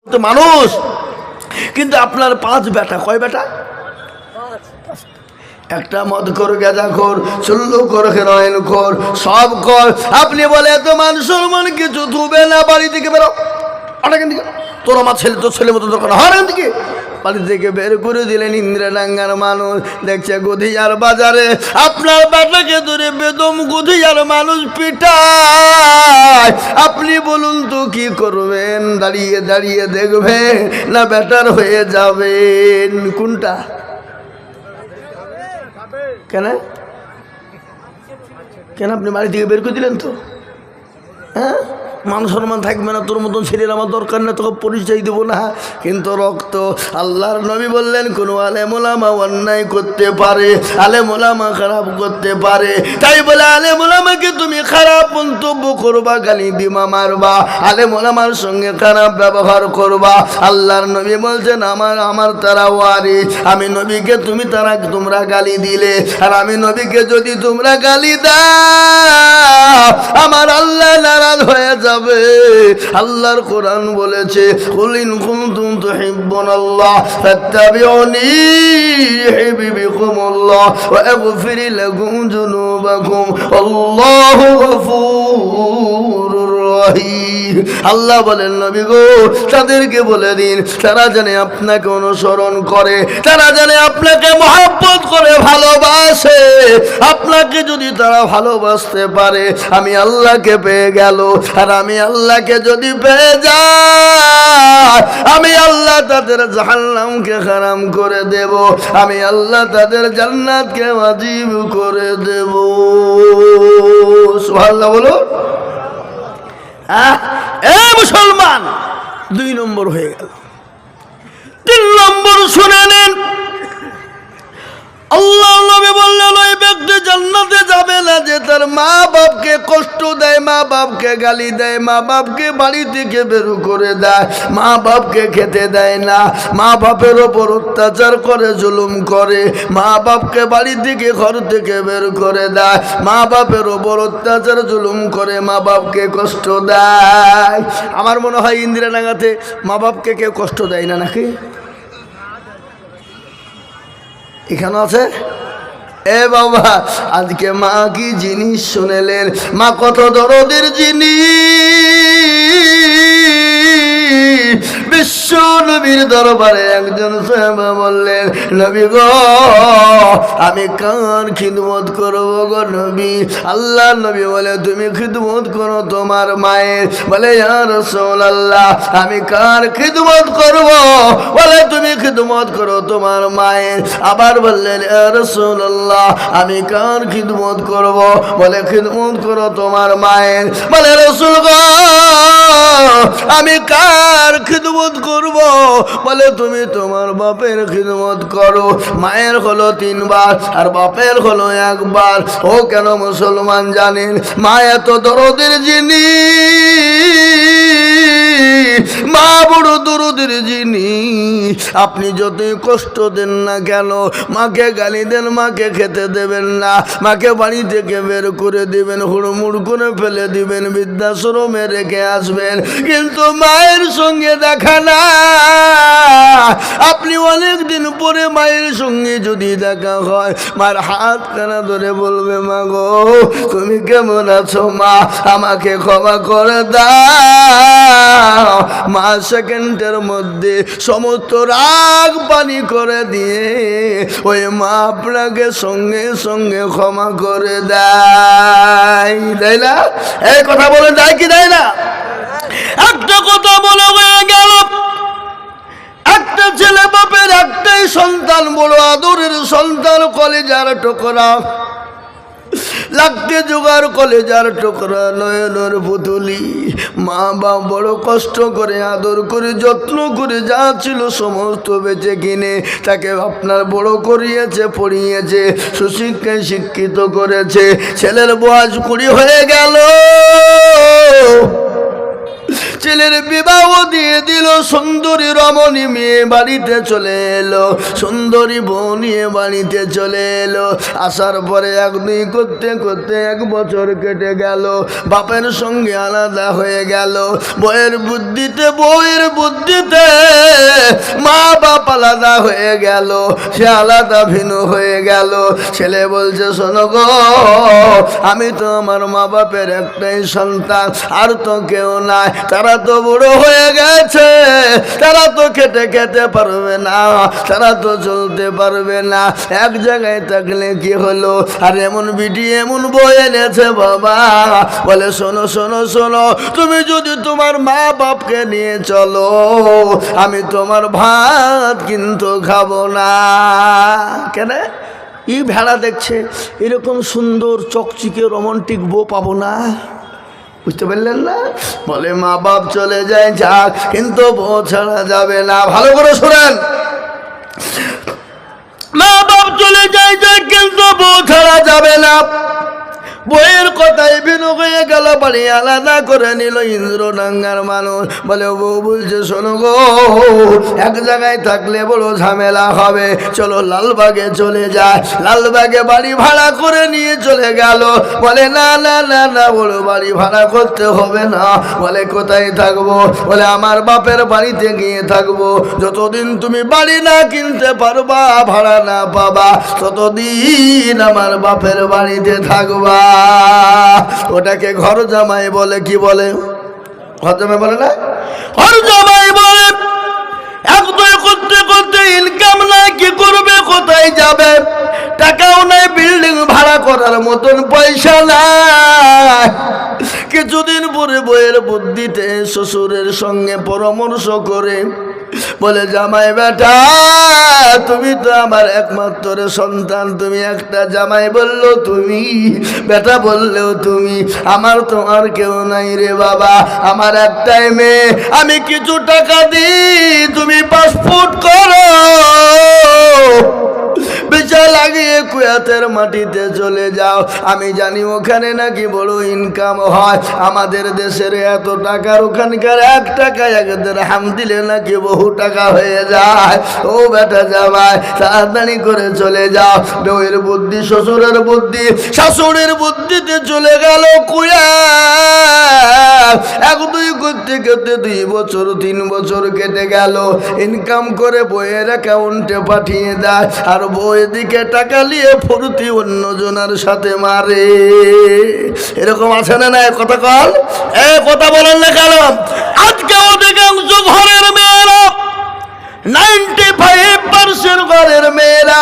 তো মানুষ, কিন্তু আপনার 5 বেটা। কয় বেটা? একটা মদ কর, গেজা কর, চুল্লু কর, হেরোইন কর, সব কর। আপনি বলে এত মান সম্মান কিছু ধুবে না, বাড়ি থেকে বেরো। অনেক দিকে তোর আমার ছেলে, তোর ছেলে মতো দরকার হয় দিকে বাড়ি থেকে বের করে দিলেন। ইন্দিরাডাঙ্গার মানুষ দেখছে গধিয়ার বাজারে আপনার বেটাকে ধরে বেদম গধিয়ার মানুষ পিটায়। আপনি বলুন তো কি করবেন? দাঁড়িয়ে দাঁড়িয়ে দেখবেন না বেটার হয়ে যাবেন? কোনটা? কেন কেন আপনি বাড়ি থেকে বের করে দিলেন তো? হ্যাঁ, মান সম্মান থাকবে না। তোর মতন ছেলের আমার দরকার না, তোকে পরিচয় দেবো না। কিন্তু রক্ত, আল্লাহর নবী বললেন কোন আলেম ওলামা অন্যায় করতে পারে, আলেম ওলামা খারাপ করতে পারে। তাই বলে আলেম ওলামাকে তুমি খারাপ মন্তব্য করবা, গালি দিমা মারবা, আলেম ওলামার সঙ্গে খারাপ ব্যবহার করবা। আল্লাহর নবী বলছেন আমার তারা ওয়ারিস। আমি নবীকে তোমরা গালি দিলে, আর আমি নবীকে যদি তোমরা গালি দাও, আমার আল্লাহ নারাজ হয়ে যাবে। আল্লাহর কোরআন বলেছে কুল ইন কুনতুম তুহিব্বুনাল্লাহ ফাত্তাবিউনি ইউহিব্বুকুমুল্লাহ ওয়া ইয়াগফির লাকুম যুনুবাকুম আল্লাহু গফুরুর রহিম। আল্লাহ বলেন নবী গো, তাদেরকে বলে দিন তারা জানে আপনাকে অনুসরণ করে, তারা জানে আপনাকে মহব্বত করে, ভালোবাসে। আপনাকে যদি তারা ভালোবাসতে পারে, আমি আল্লাহকে পেয়ে গেল। আর আমি আল্লাহকে যদি পেয়ে যাই, আমি আল্লাহ তাদের জাহান্নামকে হারাম করে দেব, আমি আল্লাহ তাদের জান্নাতকে ওয়াজিব করে দেব। সুবহানাল্লাহ বলো। মুসলমান 2 নম্বর হয়ে গেল। 3 নম্বর শুনে নেন। আল্লাহ নবী বললেন ওই ব্যক্তি জান্নাতে যাবে না যে তার মা বাপকে কষ্ট দেয়, মা বাপকে গালি দেয়, মা বাপকে বাড়ি থেকে বের করে দেয়, মা বাপকে খেতে দেয় না, মা বাপের ওপর অত্যাচার করে, জুলুম করে, মা বাপকে বাড়ি থেকে ঘর থেকে বের করে দেয়, মা বাপের ওপর অত্যাচার জুলুম করে, মা বাপকে কষ্ট দেয়। আমার মনে হয় ইন্দিরাডাঙ্গাতে মা বাপকে কেউ কষ্ট দেয় না নাকি? এখানে আছে? এ বাবা, আজকে মা কি জিনিস শুনেলেন? মা কত দরদের জিনিস। বিশ্ব নবীর দরবারে একজন সাহাবা বললেন নবী গো, আমি কার খিদমত করবো গো নবী? আল্লাহ নবী বলে তুমি খিদমত করো তোমার মায়ের। বলে ইয়া রাসূলুল্লাহ, আমি কার খিদমত করব? বলে তুমি খিদমত করো তোমার মায়ের। আবার বললেন ইয়া রাসূলুল্লাহ, আমি কার খিদমত করব? বলে খিদমত করো তোমার মায়ের। বলে রাসূল গো, আমি কার খিদমত করব? বলে তুমি তোমার বাপের খিদমত করো। মায়ের হলো 3 বার আর বাপের হলো 1 বার। ও কেন মুসলমান জানেন? মা এত দরদের জিনিস, মা বড় দরদের জিনিস। আপনি যতই কষ্ট দেন না কেন, মাকে গালি দেন, মাকে খেতে দেবেন না, মাকে বাড়ি থেকে বের করে দিবেন, হুড়মুড় করে ফেলে দিবেন, বৃদ্ধাশ্রমে রেখে আসবেন, কিন্তু মায়ের সঙ্গে দেখা না। আপনি অনেক দিন পরে মায়ের সঙ্গে যদি দেখা হয়, মার হাত কানা ধরে বলবে মা গো তুমি কেমন আছো মা, আমাকে ক্ষমা করে দাও। মা সেকেন্ডের মধ্যে সমস্ত রাগ পানি করে দিয়ে ওই মা আপনাকে সঙ্গে সঙ্গে ক্ষমা করে দেয়। দেয় না? এই কথা বলে দেয় কি দেয় না? একটা কথা বলে হয়ে গেল, একটা ছেলে বাপের একটাই সন্তান, বড় আদরের সন্তান, কলেজার টুকরা, লাগতে জোগাড় কলেজার টুকরা, নয়নের পুতুলি। মা বাপ বড় কষ্ট করে, আদর করে, যত্ন করে, যা ছিল সমস্ত বেচে কিনে তাকে আপনার বড় করিয়েছে, পড়িয়েছে, সুশিক্ষায় শিক্ষিত করেছে। ছেলের বয়স 20 হয়ে গেল, ছেলের বিবাহ দিয়ে দিল। সুন্দরী রমণী মেয়ে বাড়িতে চলে এলো, সুন্দরী বউ নিয়ে বাড়িতে চলে এলো। আসার পরে এক দুই করতে করতে 1 বছর কেটে গেল। বাপের সঙ্গে আলাদা হয়ে গেল। বউয়ের বুদ্ধিতে মা বাপ আলাদা হয়ে গেল, সে আলাদা ভিন্ন হয়ে গেল। ছেলে বলছে, শোনো গো, আমি তো আমার মা বাপের একটাই সন্তান, আর তো কেউ নাই। তারা তো বুড়ো হয়ে গেছে, তারা তো খেতে পারবে না, তারা তো চলতে পারবে না। এক জায়গায় থাকলে কি হলো? আর এমন বিটি এমন বই এনেছে বাবা, বলে শোনো শোনো শোনো, তুমি যদি তোমার মা বাপকে নিয়ে চলো, আমি তোমার ভাত কিন্তু খাবো না। কেন? এই ভেড়া দেখছে এরকম সুন্দর চকচিকে রোমান্টিক বউ পাবো না। বুঝতে পারলেন না? বলে মা বাপ চলে যায় যাক, কিন্তু বউ ছাড়া যাবে না। ভালো করে শোনেন, মা বাপ চলে যায় যাক, কিন্তু বউ ছাড়া যাবে না। বইয়ের কথায় ভিন্ন হয়ে গেল, বাড়ি আলাদা করে নিল। ইন্দ্রডাঙ্গার মানুষ বলে, বউ বলছে, শোনো গো, এক জায়গায় থাকলে বড় ঝামেলা হবে, চলো লালবাগে চলে যায়। লালবাগে বাড়ি ভাড়া করে নিয়ে চলে গেল। বলে না না না না, বড় বাড়ি ভাড়া করতে হবে না। বলে কোথায় থাকবো? বলে আমার বাপের বাড়িতে গিয়ে থাকবো। যতদিন তুমি বাড়ি না কিনতে পারবা, ভাড়া না পাবা, ততদিন আমার বাপের বাড়িতে থাকবা। ওটাকে ঘর জামাই বলে। কি বলে? ঘর জামাই বলে না, ঘর জামাই বলে। এক দুই করতে করতে ইনকাম নাই, কি করবে, কোথায় যাবে? টাকাও নাই, বিল্ডিং ভাড়া করার মতন পয়সা নাই। কিছুদিন পরে বইয়ের বুদ্ধিতে শ্বশুরের সঙ্গে পরামর্শ করে বলে, জামাই বেটা, তুমি তো আমার একমাত্র সন্তান, তুমি একটা জামাই বললো তুমি, বেটা বললেও তুমি, আমার তো আর কেউ নাই রে বাবা, আমার একটাই মেয়ে। আমি কিছু টাকা দিই, তুমি পাসপোর্ট করো, বিচার লাগিয়ে কুয়াতের মাটিতে চলে যাও। আমি জানি ওখানে নাকি বড় ইনকাম হয়। আমাদের দেশের এত টাকার, ওখানকার 1 টাকা 1 দিরহাম দিলে নাকি বহু টাকা হয়ে যায়। ও বেটা জামাই, তাড়াতাড়ি করে চলে যাও। বউয়ের বুদ্ধি, শ্বশুরের বুদ্ধি, শাশুড়ির বুদ্ধিতে চলে গেল কুয়াত। 1 2 করতে করতে 2 বছর 3 বছর কেটে গেল। ইনকাম করে বইয়ের অ্যাকাউন্টে পাঠিয়ে দেয়, আর বই এদিকে টাকা নিয়ে ফুর্তি অন্য জনের সাথে মারে। এরকম আছে না? না কথা কল, কথা বলেন না কেন? আজকে অধিকাংশ ঘরের মেয়েরা, 95% ঘরের মেয়েরা,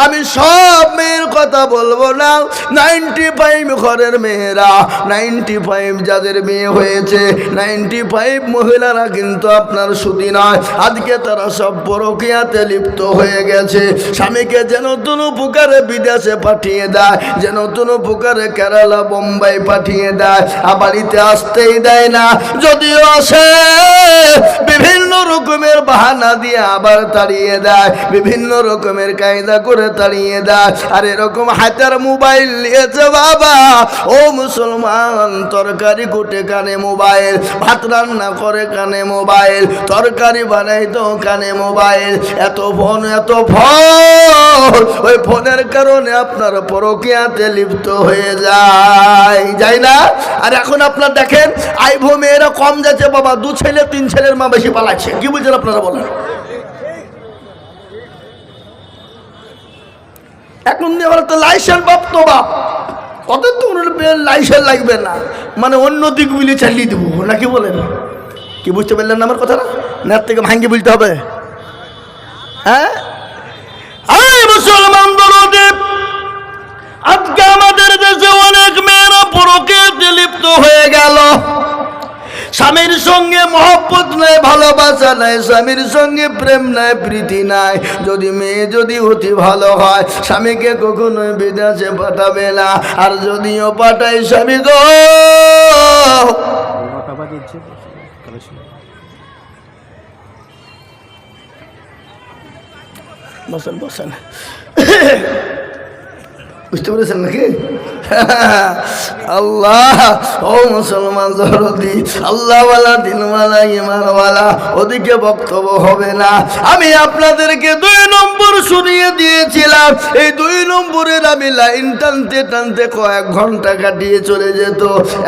আমি সব মেয়ের কথা বলবো না, 95 ঘরের মেয়েরা, 95 যাদের মেয়ে হয়েছে, 95 মহিলারা কিন্তু আপনার সুধী নয়। আজকে তারা সব পরকীয়াতে লিপ্ত হয়ে গেছে। স্বামীকে যেন কোনো প্রকারে বিদেশে পাঠিয়ে দেয়, যেন কোনো প্রকারে কেরালা বোম্বাই পাঠিয়ে দেয়, আর বাড়িতে আসতেই দেয় না। যদিও আসে, বিভিন্ন রকমের বাহানা দিয়ে আবার তাড়িয়ে দেয়, বিভিন্ন রকমের কায়দা করে তাড়িয়ে দেয়। আর এরকম হাতের মোবাইল নিয়েছে বাবা। ও মুসলমান, তরকারি কুটে কানে মোবাইল, ভাত রান্না করে কানে মোবাইল, তরকারি বানাই তো কানে মোবাইল। এত ফোন, এত ফোন, ওই ফোনের কারণে আপনার পরকীয়াতে লিপ্ত হয়ে যায় না? আর এখন আপনার দেখেন, আইভো মেয়েরা কম যাচ্ছে বাবা, 2 ছেলে 3 ছেলের মা বেশি পালাচ্ছে। কি বলছেন আপনারা বলেন? এখন তো লাইসেন্স বাপ তো বাপ, ওদের তো লাইসেন্স লাগবে না, মানে অন্য দিক মিলে চালিয়ে দেবো নাকি বলেন? কি বুঝতে পারলেন না আমার কথাটা? না থেকে ভাঙ্গি বলতে হবে? হ্যাঁ, মুসলমান দরদেব, আজকে আমাদের দেশে অনেক মেয়েরা পরকীয়াতে লিপ্ত হয়ে গেল। স্বামীর সঙ্গে মহব্বত নাই, ভালোবাসা নাই, স্বামীর সঙ্গে প্রেম নাই, প্রীতি নাই। যদি মেয়ে যদি অতি ভালো হয়, স্বামীকে কখনোই বিদেশে পাঠাবে না। আর যদিও পাঠায়, স্বামী গো, বসেন বসেন, বুঝতে পেরেছেন নাকি? আল্লাহ, ও মুসলমান দরদি, আল্লাহওয়ালা, দিনওয়ালা, ইমানওয়ালা, ওদিকে বক্তব্য হবে না। আমি আপনাদেরকে 2 নম্বর শুনিয়ে দিয়েছিলাম। এই 2 নম্বরের আমি লাইন টানতে টানতে কয়েক ঘন্টা কাটিয়ে চলে যেত।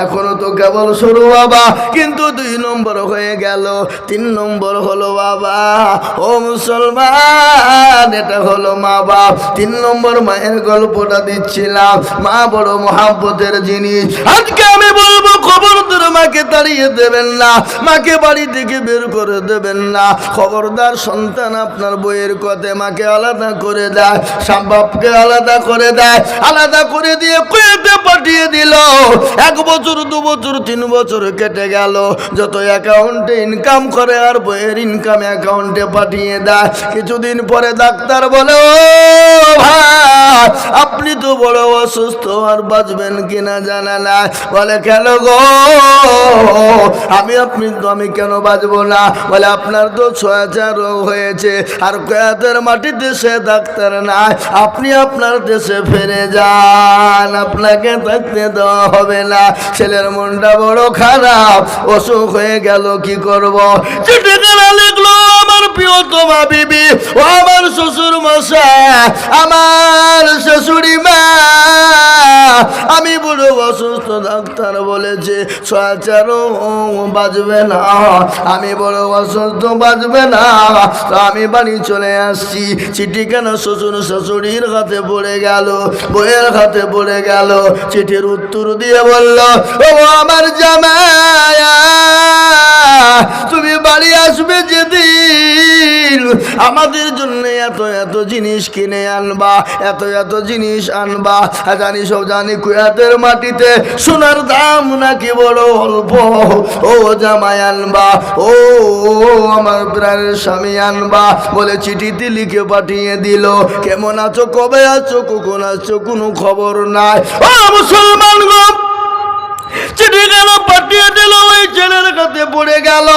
এখনো তো কেবল শুরু বাবা, কিন্তু 2 নম্বর হয়ে গেল। 3 নম্বর হলো বাবা, ও মুসলমান, এটা হলো মা বাপ। 3 নম্বর মায়ের গল্পটা দিচ্ছিলাম। মা বড় মহাব্বতের জিনিস। আজকে আমি বলবো, খবরদার মাকে তাড়িয়ে দেবেন না, মাকে বাড়ি থেকে বের করে দেবেন না। খবরদার, সন্তান আপনার বইয়ের কথা মাকে আলাদা করে দেয়, বাপকে আলাদা করে দেয়, আলাদা করে দিয়ে কুয়েতে পাঠিয়ে দিল। 1 বছর, 2 বছর, 3 বছর কেটে গেল। যত অ্যাকাউন্টে ইনকাম করে আর বইয়ের ইনকাম অ্যাকাউন্টে পাঠিয়ে দেয়। কিছুদিন পরে ডাক্তার বলে, ও ভাই, আপনি তো বড় অসুস্থ, আর বাঁচবেন কিনা জানা না। বলে, কেন গো? আমি কেন বাঁচবো না? বলে, আপনার তো ছোঁয়াচা রোগ হয়েছে, আর কয়াতের মাটিতে সে ডাক্তার নাই। আপনি আপনার দেশে ফিরে যান, আপনাকে থাকতে দেওয়া হবে না। ছেলের মনটা বড় খারাপ, অসুখ হয়ে গেল, কি করব? চিঠিখানা লিখলো, আমার প্রিয়তমা বিবি, ও আমার শ্বশুর মশাই, আমার শাশুড়ি মা, আমি বড় অসুস্থ, ডাক্তার বলেছে ছোঁয়াচারও বাঁচবে না, আমি বড় অসুস্থ, বাঁচবে না। তো আমি বাড়ি চলে আসছি। চিঠি কেন শ্বশুর শাশুড়ির হাতে পড়ে গেল, বইয়ের হাতে পড়ে গেল। চিঠির উত্তর দিয়ে বলল, ও আমার জামাই, তুমি বাড়ি আসবে যেদিন, আমাদের জন্য এত এত জিনিস কিনে আনবা, এত এত জিনিস আনবা। জানি, সব জানি, কুয়াতের মাটিতে সোনার দাম নাকি বড় অল্প। ও জামাই আনবা, ও আমার প্রাণের স্বামী আনবা বলে চিঠিতে লিখে পাঠিয়ে দিল। কেমন আছো, কবে আছো, কখন আছো, কোনো খবর নাই। ও মুসলমান গো, চিঠিখানা পাঠিয়ে দিল, ওই ছেলের কাছে পড়ে গেল।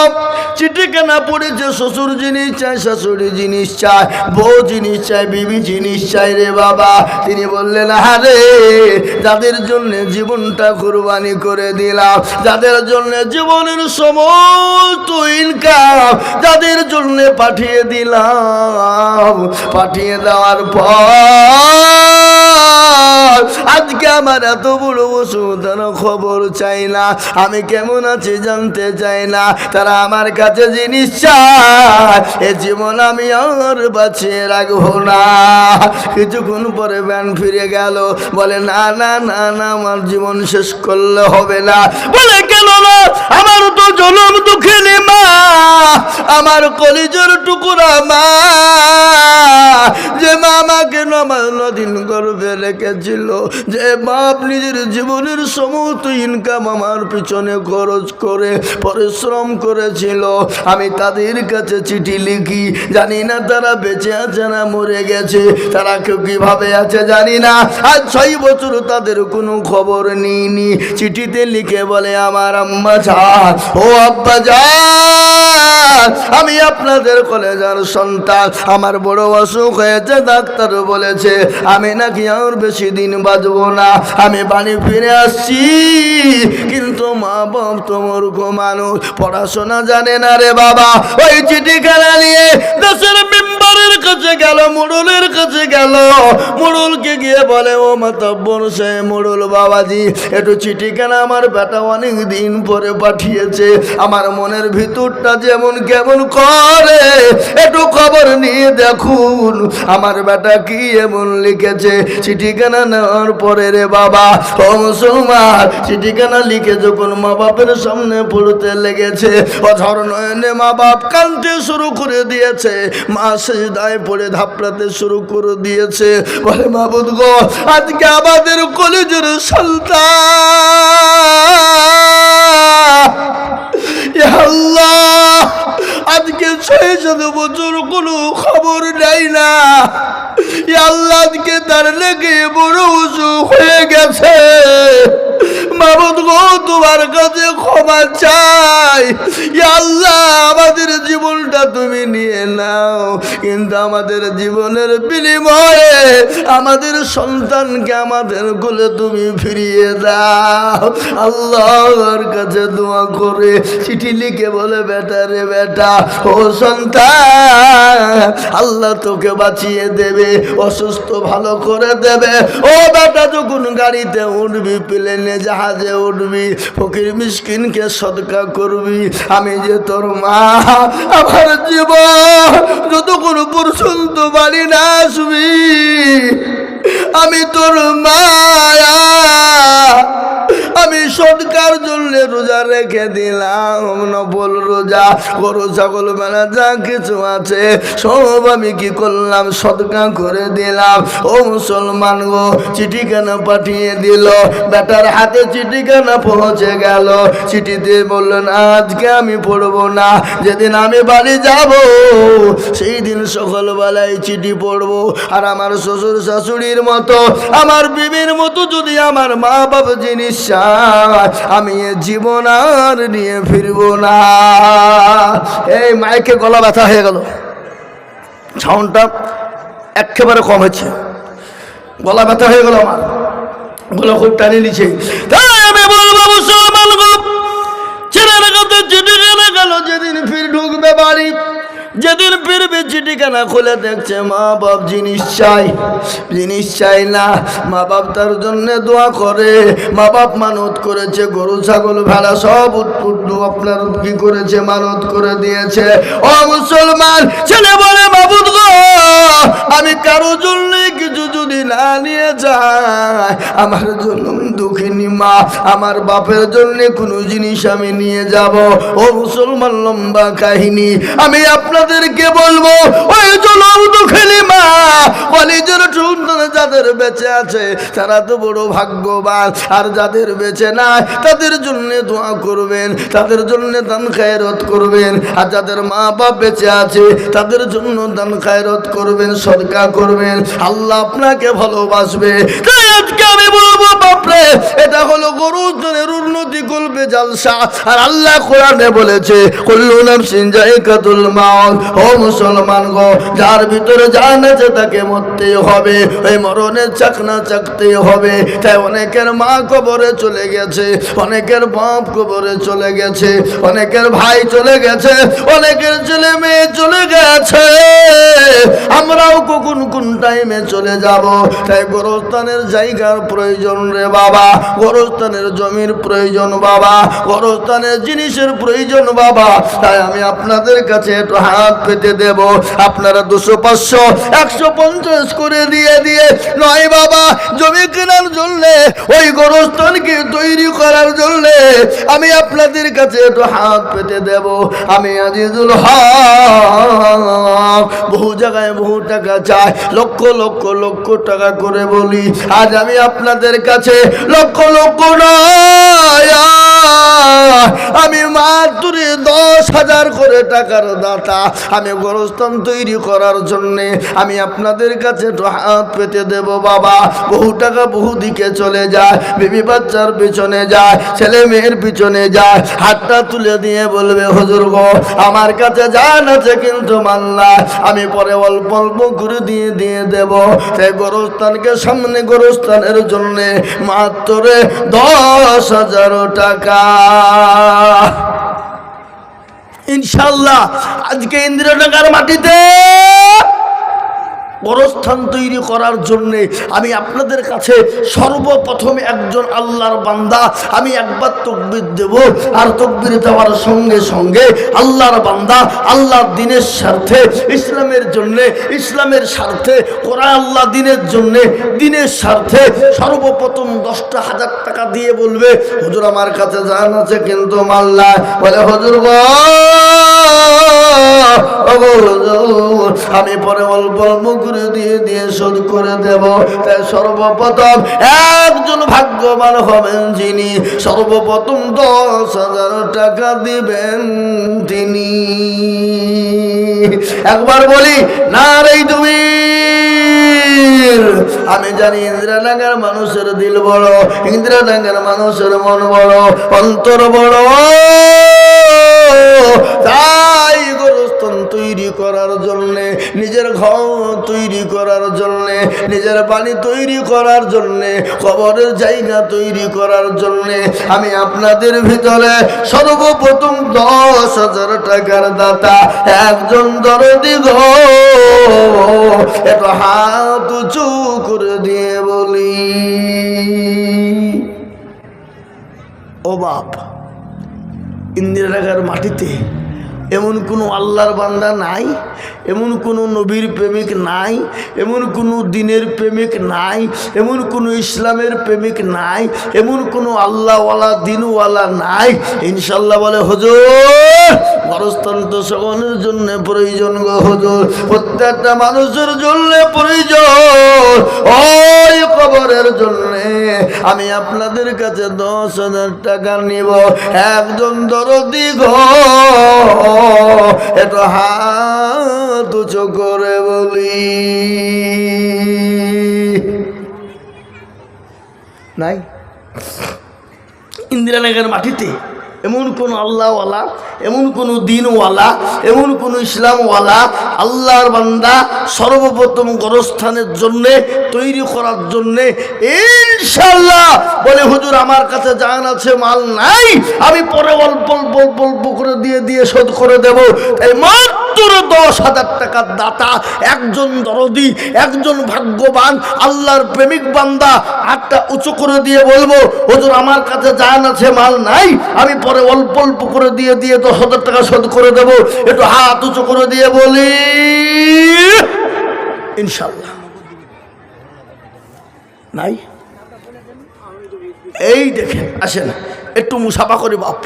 চিঠিখানা পড়েছে, শ্বশুর জিনিস চাই, শাশুড়ি জিনিস চাই, বউ জিনিস চাই, বিবি জিনিস চাই রে বাবা। তিনি বললেন, আরে যাদের জন্য জীবনটা কুরবানি করে দিলাম, যাদের জন্য জীবনের সমস্ত ইনকাম, যাদের জন্য পাঠিয়ে দিলাম, পাঠিয়ে দেওয়ার পর আজকে আমার এত বড় অসুবিধার খবর চাই না, আমি কেমন আছি জানতে চাই না, তারা আমার কাছে জিনিস চায়, এ জীবন আমি আর বাঁচিয়ে রাখবো না। কিছুক্ষণ পরে ব্যান ফিরে গেল, বলে, না না না না, আমার জীবন শেষ করলে হবে না। বলে, কেন না? আমার তো জনম দুঃখিনী মা, আমার কলিজার টুকুরা মা, যে মা আমাকে 9 দিন গর্ভে রেখেছিল, যে বাপ নিজের জীবনের সমস্ত ইনকাম আমার পিছনে খরচ করে পরিশ্রম করেছিল, আমি তাদের কাছে চিঠি লিখি, জানি না তারা বেঁচে আছে না মরে গেছে, তারা কেউ কিভাবে আছে জানি না। আজ 6 বছর তাদের কোনো খবর নিইনি। চিঠিতে লিখে বলে, আমার আম্মা জান, ও আব্বা জান, আমি আপনাদের কলেজার সন্তান, আমার বড় অসুখ হয়েছে, ডাক্তার বলেছে আমি নাকি আর বেশি দিন বাঁচবো না, আমি বাড়ি ফিরে আসছি। কিন্তু মা বাপ তো মূর্খ মানুষ, পড়াশোনা জানে না রে বাবা। ওই চিঠিখানা নিয়ে দেশের মেম্বারের কাছে গেল, মোড়লের কাছে গেল, মোড়লকে গিয়ে বলে, ও মাতব্বর সে মোড়ল বাবাজি, একটু চিঠিখানা আমার বেটা অনেক দিন পরে পাঠিয়েছে, আমার মনের ভিতরটা যেমন কেমন করে, একটু খবর নিয়ে দেখুন আমার বেটা কি এমন লিখেছে। চিঠিখানা নেওয়ার পরে রে বাবা, ও মুসলমান, চিঠিখানা লিখে যখন মা বাপের সামনে পড়তে লেগেছে, অঝর নয়নে মা বাপ কাঁদতে শুরু করে দিয়েছে, মা সিজদায় পড়ে ধাপড়াতে শুরু করে দিয়েছে। বলে, মাবুদ গো, আজকে আমাদের কলেজের সন্তান, ইয়া আল্লাহ, আজকে 6-7 বছর কোনো খবর নাই না, ইয়া আল্লাহ, আজকে তার লেগে বড় অসুখ হয়ে গেছে। মাবুদ গো তোমার কাছে ক্ষমা চাই। ইয়া আল্লাহ আমাদের জীবনটা তুমি নিয়ে নাও, কিন্তু আমাদের জীবনের বিনিময়ে আমাদের সন্তানকে আমাদের কোলে তুমি ফিরিয়ে দাও। আল্লাহর কাছে দোয়া করে চিঠি লিখে বলে বেটা রে বেটা, ও সন্তান আল্লাহ তোকে বাঁচিয়ে দেবে, অসুস্থ ভালো করে দেবে। ও বেটা যখন গাড়িতে উঠবি, প্লেনে জাহাজে উঠবি, ফকির মিসকিনকে সদকা করবি। আমি যে তোর মা, আমার জীবন যতক্ষণ পর্যন্ত বাড়ি না আসবি আমি তোর মায়া, আমি সদকার জন্য রোজা রেখে দিলাম, নফল রোজা, গরু ছাগল মেলা যা কিছু আছে সব আমি কি করলাম, সদকা করে দিলাম। ও মুসলমান গো, চিঠি কেন পাঠিয়ে দিল? বেটার হাতে চিঠি কেন পৌঁছে গেল? চিঠিতে বললেন আজকে আমি পড়বো না, যেদিন আমি বাড়ি যাব সেই দিন সকালবেলায় চিঠি পড়বো। আর আমার শ্বশুর শাশুড়ির মতো, আমার বিবির মতো যদি আমার মা বাবা জিনিস আমি এ জীবন আর নিয়ে ফিরবো না। এই মাইকে গলা ব্যথা হয়ে গেল, সাউন্ডটা একেবারে কম হচ্ছে, গলা ব্যথা হয়ে গেল, আমার গলা খুব টানি নিচ্ছে। তাই আমি বলবো মুসলমান গো, ছেলের কাছে চিঠি কেনা গেল, যেদিন ফির ঢুকবে বাড়ি, যেদিন ফিরবে চিঠিখানা খুলে দেখছে মা বাপ জিনিস চাই, জিনিস চাই না। মা বাপ তার জন্য দোয়া করে, মা বাপ মানত করেছে, গরু ছাগল ভেড়া সব আপনার কি করেছে, মানত করে দিয়েছে। ও মুসলমান ছেলে বলে মাবুদ গো, আমি কারো জন্য কিছু যদি না নিয়ে যাই, আমার জন্য দুঃখিনী মা, আমার বাপের জন্য কোনো জিনিস আমি নিয়ে যাব। ও মুসলমান লম্বা কাহিনী আমি আপনাদেরকে বলবো। ওই জলম দুঃখিনী মা, কলিজার সন্তান যাদের বেঁচে আছে তারা তো বড় ভাগ্যবান, আর যাদের বেঁচে নাই তাদের জন্য দোয়া করবেন, তাদের জন্য দান খায়রাত করবেন। আর যাদের মা বাপ বেঁচে আছে তাদের জন্য দান খায়রাত করবেন, সদকা করবেন, আল্লাহ আপনাকে ভালোবাসবে। তাই আজকে আমি বলবো বাপরে, এটা হলো গরুজনের উন্নতি করবে জালসা। আর আল্লাহ কোরআনে বলেছে কুল্লু নাফসিন যায়িকাতুল মাউত। ও মুসলমান গো, যার ভিতরে জান আছে তাকে মরতেই হবে, ওই মরণের চাকনা চাকতেই হবে। তাই অনেকের মা কবরে চলে গেছে, অনেকের বাপ কবরে চলে গেছে, অনেকের ভাই চলে গেছে, অনেকের ছেলে মেয়ে চলে গেছে, আমরাও কখন কোন টাইমে চলে যাব। তাই গোরস্থানের জায়গার প্রয়োজন রে বাবা, গোরস্থানের জমির প্রয়োজন বাবা, গোরস্থানের জিনিসের প্রয়োজন বাবা। তাই আমি আপনাদের কাছে একটু হাত পেতে দেব, আপনারা 200, 500, 150 করে দিয়ে দিয়ে নয় বাবা, জমি কেনার জন্যে, ওই গোরস্থানকে তৈরি করার জন্যে আমি আপনাদের কাছে একটু হাত পেতে দেব। আমি আজিজুল হক বহু জায়গায় বহু টাকা চাই, লক্ষ লক্ষ লক্ষ টাকা করে বলি, আজ আমি আপনাদের কাছে লক্ষ লক্ষ নয়, আমি মাত্র 10,000 করে টাকার দাতা। আমি গোরস্থান তৈরি করার জন্যে আমি আপনাদের কাছে একটু হাত পেতে দেব বাবা। বহু টাকা বহু দিকে চলে যায়, বিবি বাচ্চার পিছনে যায়, ছেলে মেয়ের পিছনে যায়, হাতটা তুলে দিয়ে বলবে হুজুর গো আমার কাছে জান আছে কিন্তু মাল্লা, আমি পরে অল্প অল্প করে দিয়ে দিয়ে দেব। সেই গোরস্থানকে সামনে গোরস্থানের জন্যে মাত্র 10,000 টাকা ইনশাল্লাহ আজকে ইন্দ্রনগর মাটিতে গোরস্থান তৈরি করার জন্যে আমি আপনাদের কাছে সর্বপ্রথমে একজন আল্লাহর বান্দা আমি একবার তাকবীর দেব, আর তাকবীর দেওয়ার সঙ্গে সঙ্গে আল্লাহর বান্দা আল্লাহর দ্বীনের স্বার্থে, ইসলামের জন্যে, ইসলামের স্বার্থে, কোরআন আল্লাহ দ্বীনের জন্যে, দ্বীনের স্বার্থে সর্বপ্রথম 10,000 টাকা দিয়ে বলবে হুজুর আমার কাছে জান আছে কিন্তু মাল্লা, বলে হুজুর গো আমি পরে অল্প অল্প করে দিয়ে দিয়ে শোধ করে দেব। তাই সর্বপ্রথম একজন ভাগ্যবান হবেন যিনি সর্বপ্রথম 10,000 টাকা দিবেন তিনি। একবার বলি নারে তুমি আমি জানি ইন্দিরানগর মানুষের দিল বড়, ইন্দিরানগর মানুষের মন বড়, অন্তর বড়। তাই গোরস্থান তৈরি করার জন্যে, নিজের ঘর তৈরি করার জন্যে, নিজের বাড়ি তৈরি করার জন্যে, কবরের জায়গা তৈরি করার জন্যে আমি আপনাদের ভিতরে সর্বপ্রথম 10,000 টাকার দাতা একজন দরদি গো, একটু হাত উঁচু করে দিয়ে বলি ও বাপ, ইন্দিরানগর মাটিতে এমন কোনো আল্লাহর বান্দা নাই, এমন কোনো নবীর প্রেমিক নাই, এমন কোনো দিনের প্রেমিক নাই, এমন কোনো ইসলামের প্রেমিক নাই, এমন কোনো আল্লাহওয়ালা দিনওয়ালা নাই। ইনশাল্লাহ বলে হুজুর গোরস্থান তো সকলের জন্য প্রয়োজন গো হুজুর, প্রত্যেকটা মানুষের জন্য প্রয়োজন। ওই কবরের জন্যে আমি আপনাদের কাছে 10,000 টাকা নিব, একজন দরদি গো এত হাত উঁচু করে বলি নাই। ইন্দিরানগর মাটিতে এমন কোন আল্লাহওয়ালা, এমন কোন দিনওয়ালা, এমন কোন ইসলামওয়ালা আল্লাহর বান্দা সর্বপ্রথম গোরস্থানের জন্যে তৈরি করার জন্যে ইনশাআল্লাহ বলে হুজুর আমার কাছে জান আছে, মাল নাই, আমি পরে অল্প অল্প অল্প অল্প করে দিয়ে শোধ করে দেব। তাই মাত্র 10,000 টাকার দাতা একজন দরদি, একজন ভাগ্যবান আল্লাহর প্রেমিক বান্দা হাতটা উঁচু করে দিয়ে বলবো হুজুর আমার কাছে জান আছে, মাল নাই, আমি পরে অল্প অল্প করে দিয়ে 10,000 টাকা শোধ করে দেব। একটু হাত উঁচু করে দিয়ে বলি ইনশাআল্লাহ। নাই? এই দেখেন আসেন একটু মুসাফা করি বাপ,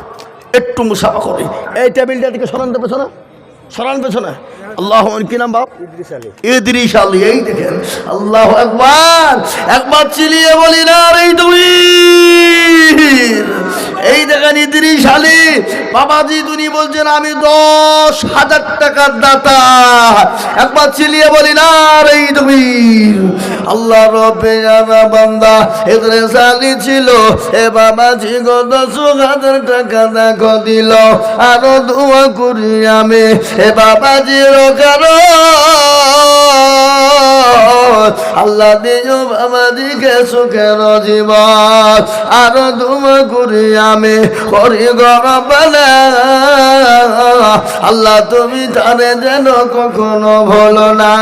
একটু মুসাফা করি। এই টেবিলটা দিকে সরান দেবে, পেছনে সরান, পেছনে। আল্লাহ কি নাম বাপ? ইদ্রিস আলী। এই দেখেন আল্লাহু আকবার, একবার চিলিয়ে বলি না এই তুমি। এই দেখেন ইদ্রিস আলী বাবাজি, তুমি বলছেন আমি 10,000 টাকার দাতা, একবার চিলিয়ে বলি না এই তুমি। আল্লাহ রব্বে জানা বান্দা ইদ্রিস আলী ছিল, এ বাবাজি গো 10,000 টাকা দেখো দিল, আরো দোয়া করি আমি এ বাবাজির কারো আল্লাহ দিও বাবাজিকে সুখের জীবন, আরো দোয়া করি আমি করি গরবালা, আল্লাহ তুমি তারে যেন কখনো ভুলো না।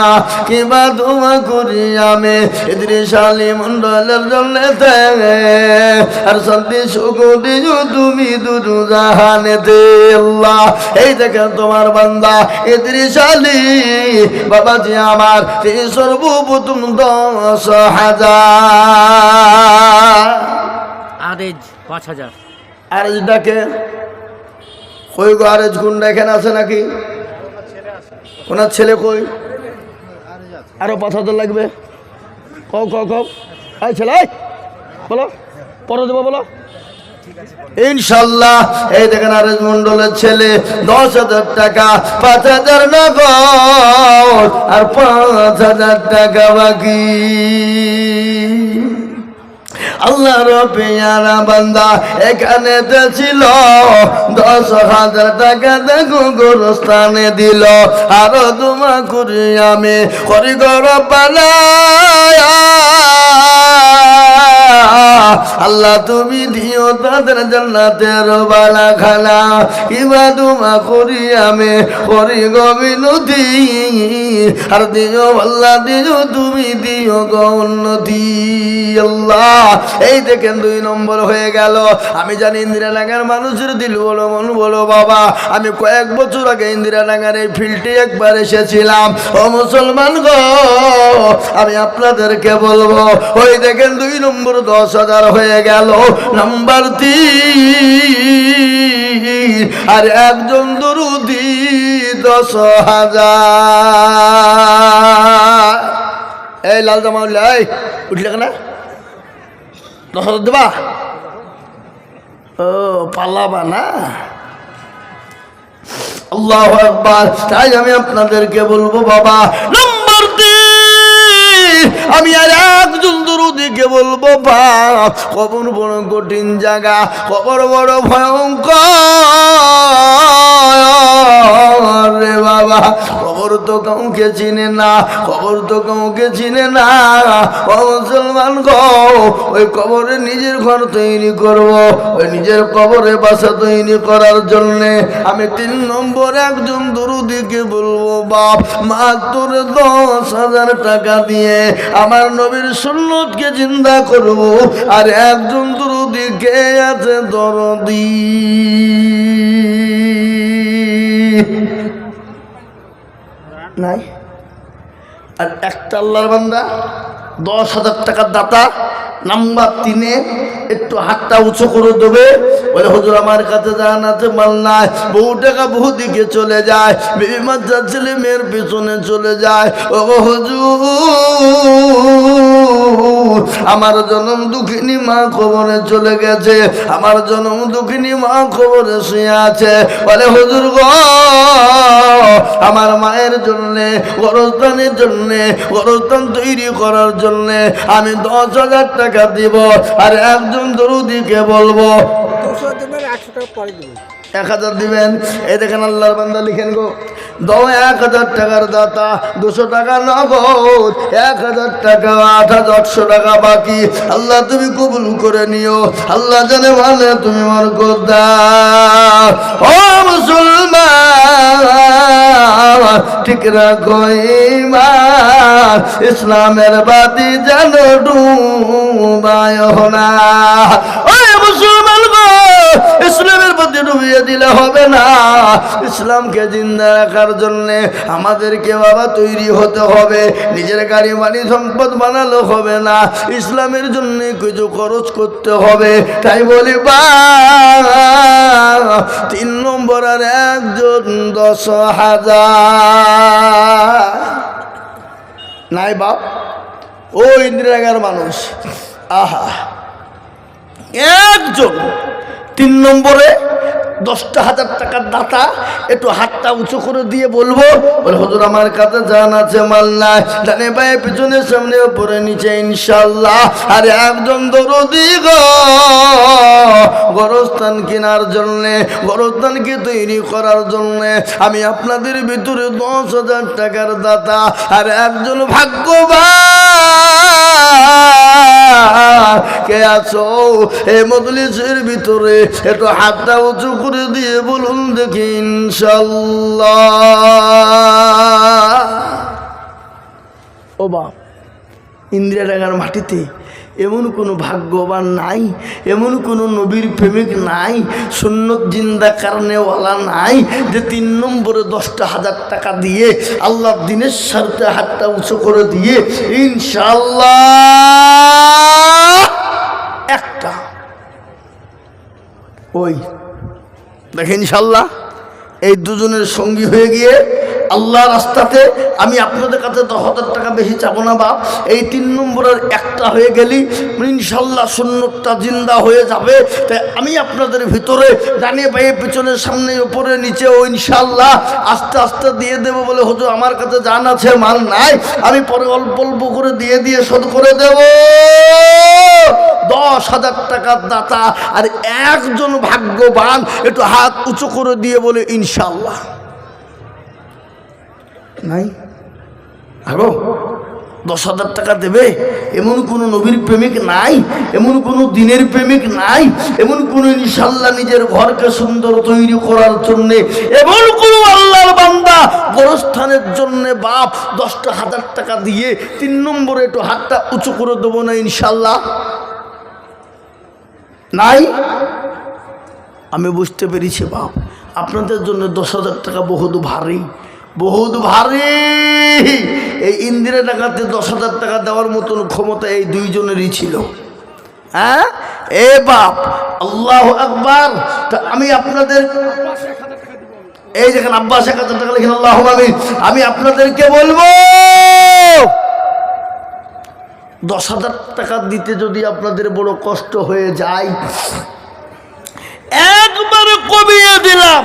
কিবা দোয়া করি আমি ইদ্রিস আলী মন্ডলের জন্য, আর শান্তি সুখ দিও তুমি দুরু জাহানেতে আল্লাহ। এই দেখেন তোমার বান্দা ইদ্রিস আলী বাবাজি আমার সর্বপ্রথম 10,000 আরেজ 5,000 আরেজ ডাকে কই গো, আরেজ গুন্ডা এখানে আছে নাকি? ওনার ছেলে কই? আরো 5,000 লাগবে। কও কও কও, এই ছেলে বলো, পরে দেবো বলো ইনশাল্লাহ। এই দেখেন আরেজ মন্ডলের ছেলে 10,000 টাকা, 5,000 নগদ আর 5,000 টাকা বাকি। আল্লাহ রব্বে জানা বান্দা এখানে ছিল 10,000 টাকা দেখো গোরস্থানে দিল, আরো দোয়া করি আমি করি গরবালা, আল্লাহ তুমি দিও তাদের জান্নাতের বালা খানা। কিবা দোয়া করি আমি করি গো বিনতি, আর দিও আল্লাহ দিও তুমি দিও গো উন্নতি আল্লাহ। এই দেখেন 2 নম্বর হয়ে গেল। আমি জানি ইন্দিরানগর মানুষের দিল বলো মন বলো বাবা, আমি কয়েক বছর আগে ইন্দিরানগর এই ফিল্ডে একবার এসেছিলাম। ও মুসলমান গো, আমি আপনাদেরকে বলবো ওই দেখেন 2 নম্বর 10,000 হয়ে গেল। নাম্বার 3 আর একজন দরুদি 10,000। এই লাল জামা উঠলে কেন? 10,000 দেবা? ও পালাবা না? আল্লাহু আকবার। তাই আমি আপনাদেরকে বলবো বাবা, নাম্বার 3 আমি আর একজন দরুদিকে বলবো বাপ, কবর বড় কঠিন জায়গা, কবর বড় ভয়ঙ্কর রে বাবা। কবর তো কাউকে চিনে না, কবর তো কাউকে চিনে না। ও মুসলমান গো, ওই কবরে নিজের ঘর তৈরি করব, ওই নিজের কবরে বাসা তৈরি করার জন্যে আমি 3 নম্বর একজন দরুদিকে বলবো বাপ, মাত্র 10,000 টাকা দিয়ে আমার নবীর সুন্নতকে জিন্দা করব। আর একজন দরুদিকে আছে দরদি, নাই? আর একটা আল্লাহর বান্দা 10,000 টাকার দাতা, নাম্বার 3-এ একটু হাতটা উঁচু করে দেবে, বলে হুজুর আমার কাছে জান আছে, মাল নাই, বহু টাকা বহু দিকে চলে যায়, বিবি বাচ্চা ছেলে মেয়ের পিছনে চলে যায়। ও হুজুর আমার জনম দুঃখিনী মা কবরে চলে গেছে, আমার জনম দুঃখিনী মা কবরে শুয়ে আছে। বলে হুজুর গো, আমার মায়ের জন্যে, গোরস্থানের জন্যে, গোরস্থান তৈরি করার জন্যে আমি 10,000 টাকা দিব। আর একজন দরুদিকে বলবো 1,000 দিবেন। এই দেখেন আল্লাহর বান্দা লিখেন গো, দাও 1,000 টাকার দাতা, 200 টাকা নগদ, 1,000 টাকা 8,800 টাকা বাকি। আল্লাহ তুমি কবুল করে নিও, আল্লাহ জানে ভালো তুমি বরকত দাও। ও মুসলমান ঠিক রাখো ঈমান, ইসলামের বাতি যেন ডুবায় না। ওই মুসলমান গো, ইসলামের প্রতি ডুবিয়ে দিলে হবে না। ইসলামকে জিন্দা রাখার জন্য আমাদেরকে বাবা তৈরি হতে হবে। নিজের গাড়ি বাড়ি সম্পদ বানালে হবে না, ইসলামের জন্য কিছু খরচ করতে হবে। তাই বলি বা 3 নম্বর আর একজন 10,000 নাই বাপ। ও ইন্দিরাগার মানুষ, আহা, একজন 3 নম্বরে 10,000 টাকার দাতা, একটু হাতটা উঁচু করে দিয়ে বলবো, বলে হুজুর আমার কাছে জান আছে, মাল নাই, ডানে বায়ে পিছনে সামনে উপরে নিচে ইনশাআল্লাহ। আর একজন দরদি গো, গোরস্থান কেনার জন্যে, গোরস্থানকে তৈরি করার জন্যে আমি আপনাদের ভিতরে 10,000 টাকার দাতা। আর একজন ভাগ্যবান কে আছো এই মজলিসের ভিতরে, একটু হাতটা উঁচু করে দিয়ে বলুন দেখি ইনশাআল্লাহ। ও বাপ, ইন্দিরা টাকার মাটিতে এমন কোনো ভাগ্যবান নাই, এমন কোনো নবীর প্রেমিক নাই, সুন্নত জিন্দা কারণেওয়ালা নাই যে 3 নম্বরে 10,000 টাকা দিয়ে আল্লাহ দিনের স্বার্থে হাতটা উঁচু করে দিয়ে ইনশাআল্লাহ একটা। ওই দেখেন ইনশাআল্লাহ এই দুজনের সঙ্গী হয়ে গিয়ে আল্লাহ রাস্তাতে আমি আপনাদের কাছে 10,000 টাকা বেশি চাবো না বাপ। এই 3 নম্বরের একটা হয়ে গেলি ইনশাল্লাহ সুন্নতটা জিন্দা হয়ে যাবে। তাই আমি আপনাদের ভিতরে ডানে বায়ে পিছনে সামনে উপরে নিচে ও ইনশাল্লাহ আস্তে আস্তে দিয়ে দেবো। বলে হুজুর আমার কাছে জান আছে, মাল নাই, আমি পরে অল্প অল্প করে দিয়ে শোধ করে দেব। 10,000 টাকার দাতা আর একজন ভাগ্যবান, একটু হাত উঁচু করে দিয়ে বলে ইনশাল্লাহ নাই। আগো 10,000 টাকা দেবে এমন কোন নবীর প্রেমিক নাই, এমন কোন দিনের প্রেমিক নাই, এমন কোন ইনশাআল্লাহ নিজের ঘরকে সুন্দর তৈরি করার জন্য এমন কোন আল্লাহর বান্দা গোরস্থানের জন্য বাপ 10,000 টাকা দিয়ে 3 নম্বরে একটু হাতটা উঁচু করে দেবো না ইনশাআল্লাহ নাই। আমি বুঝতে পেরেছি বাপ, আপনাদের জন্য 10,000 টাকা বহুত ভারী, বহুত ভারী। এই ইন্দিরা টাকাতে 10,000 টাকা দেওয়ার মতন ক্ষমতা এই দুইজনেরই ছিল। হ্যাঁ এ বাপ, আল্লাহু আকবার। তা আমি আপনাদের এই দেখেন আব্বাস 1,000 টাকা লিখেন, আল্লাহু আমিন। আমি আপনাদেরকে বলবো 10,000 টাকা দিতে যদি আপনাদের বড় কষ্ট হয়ে যায়, একবারে কমিয়ে দিলাম,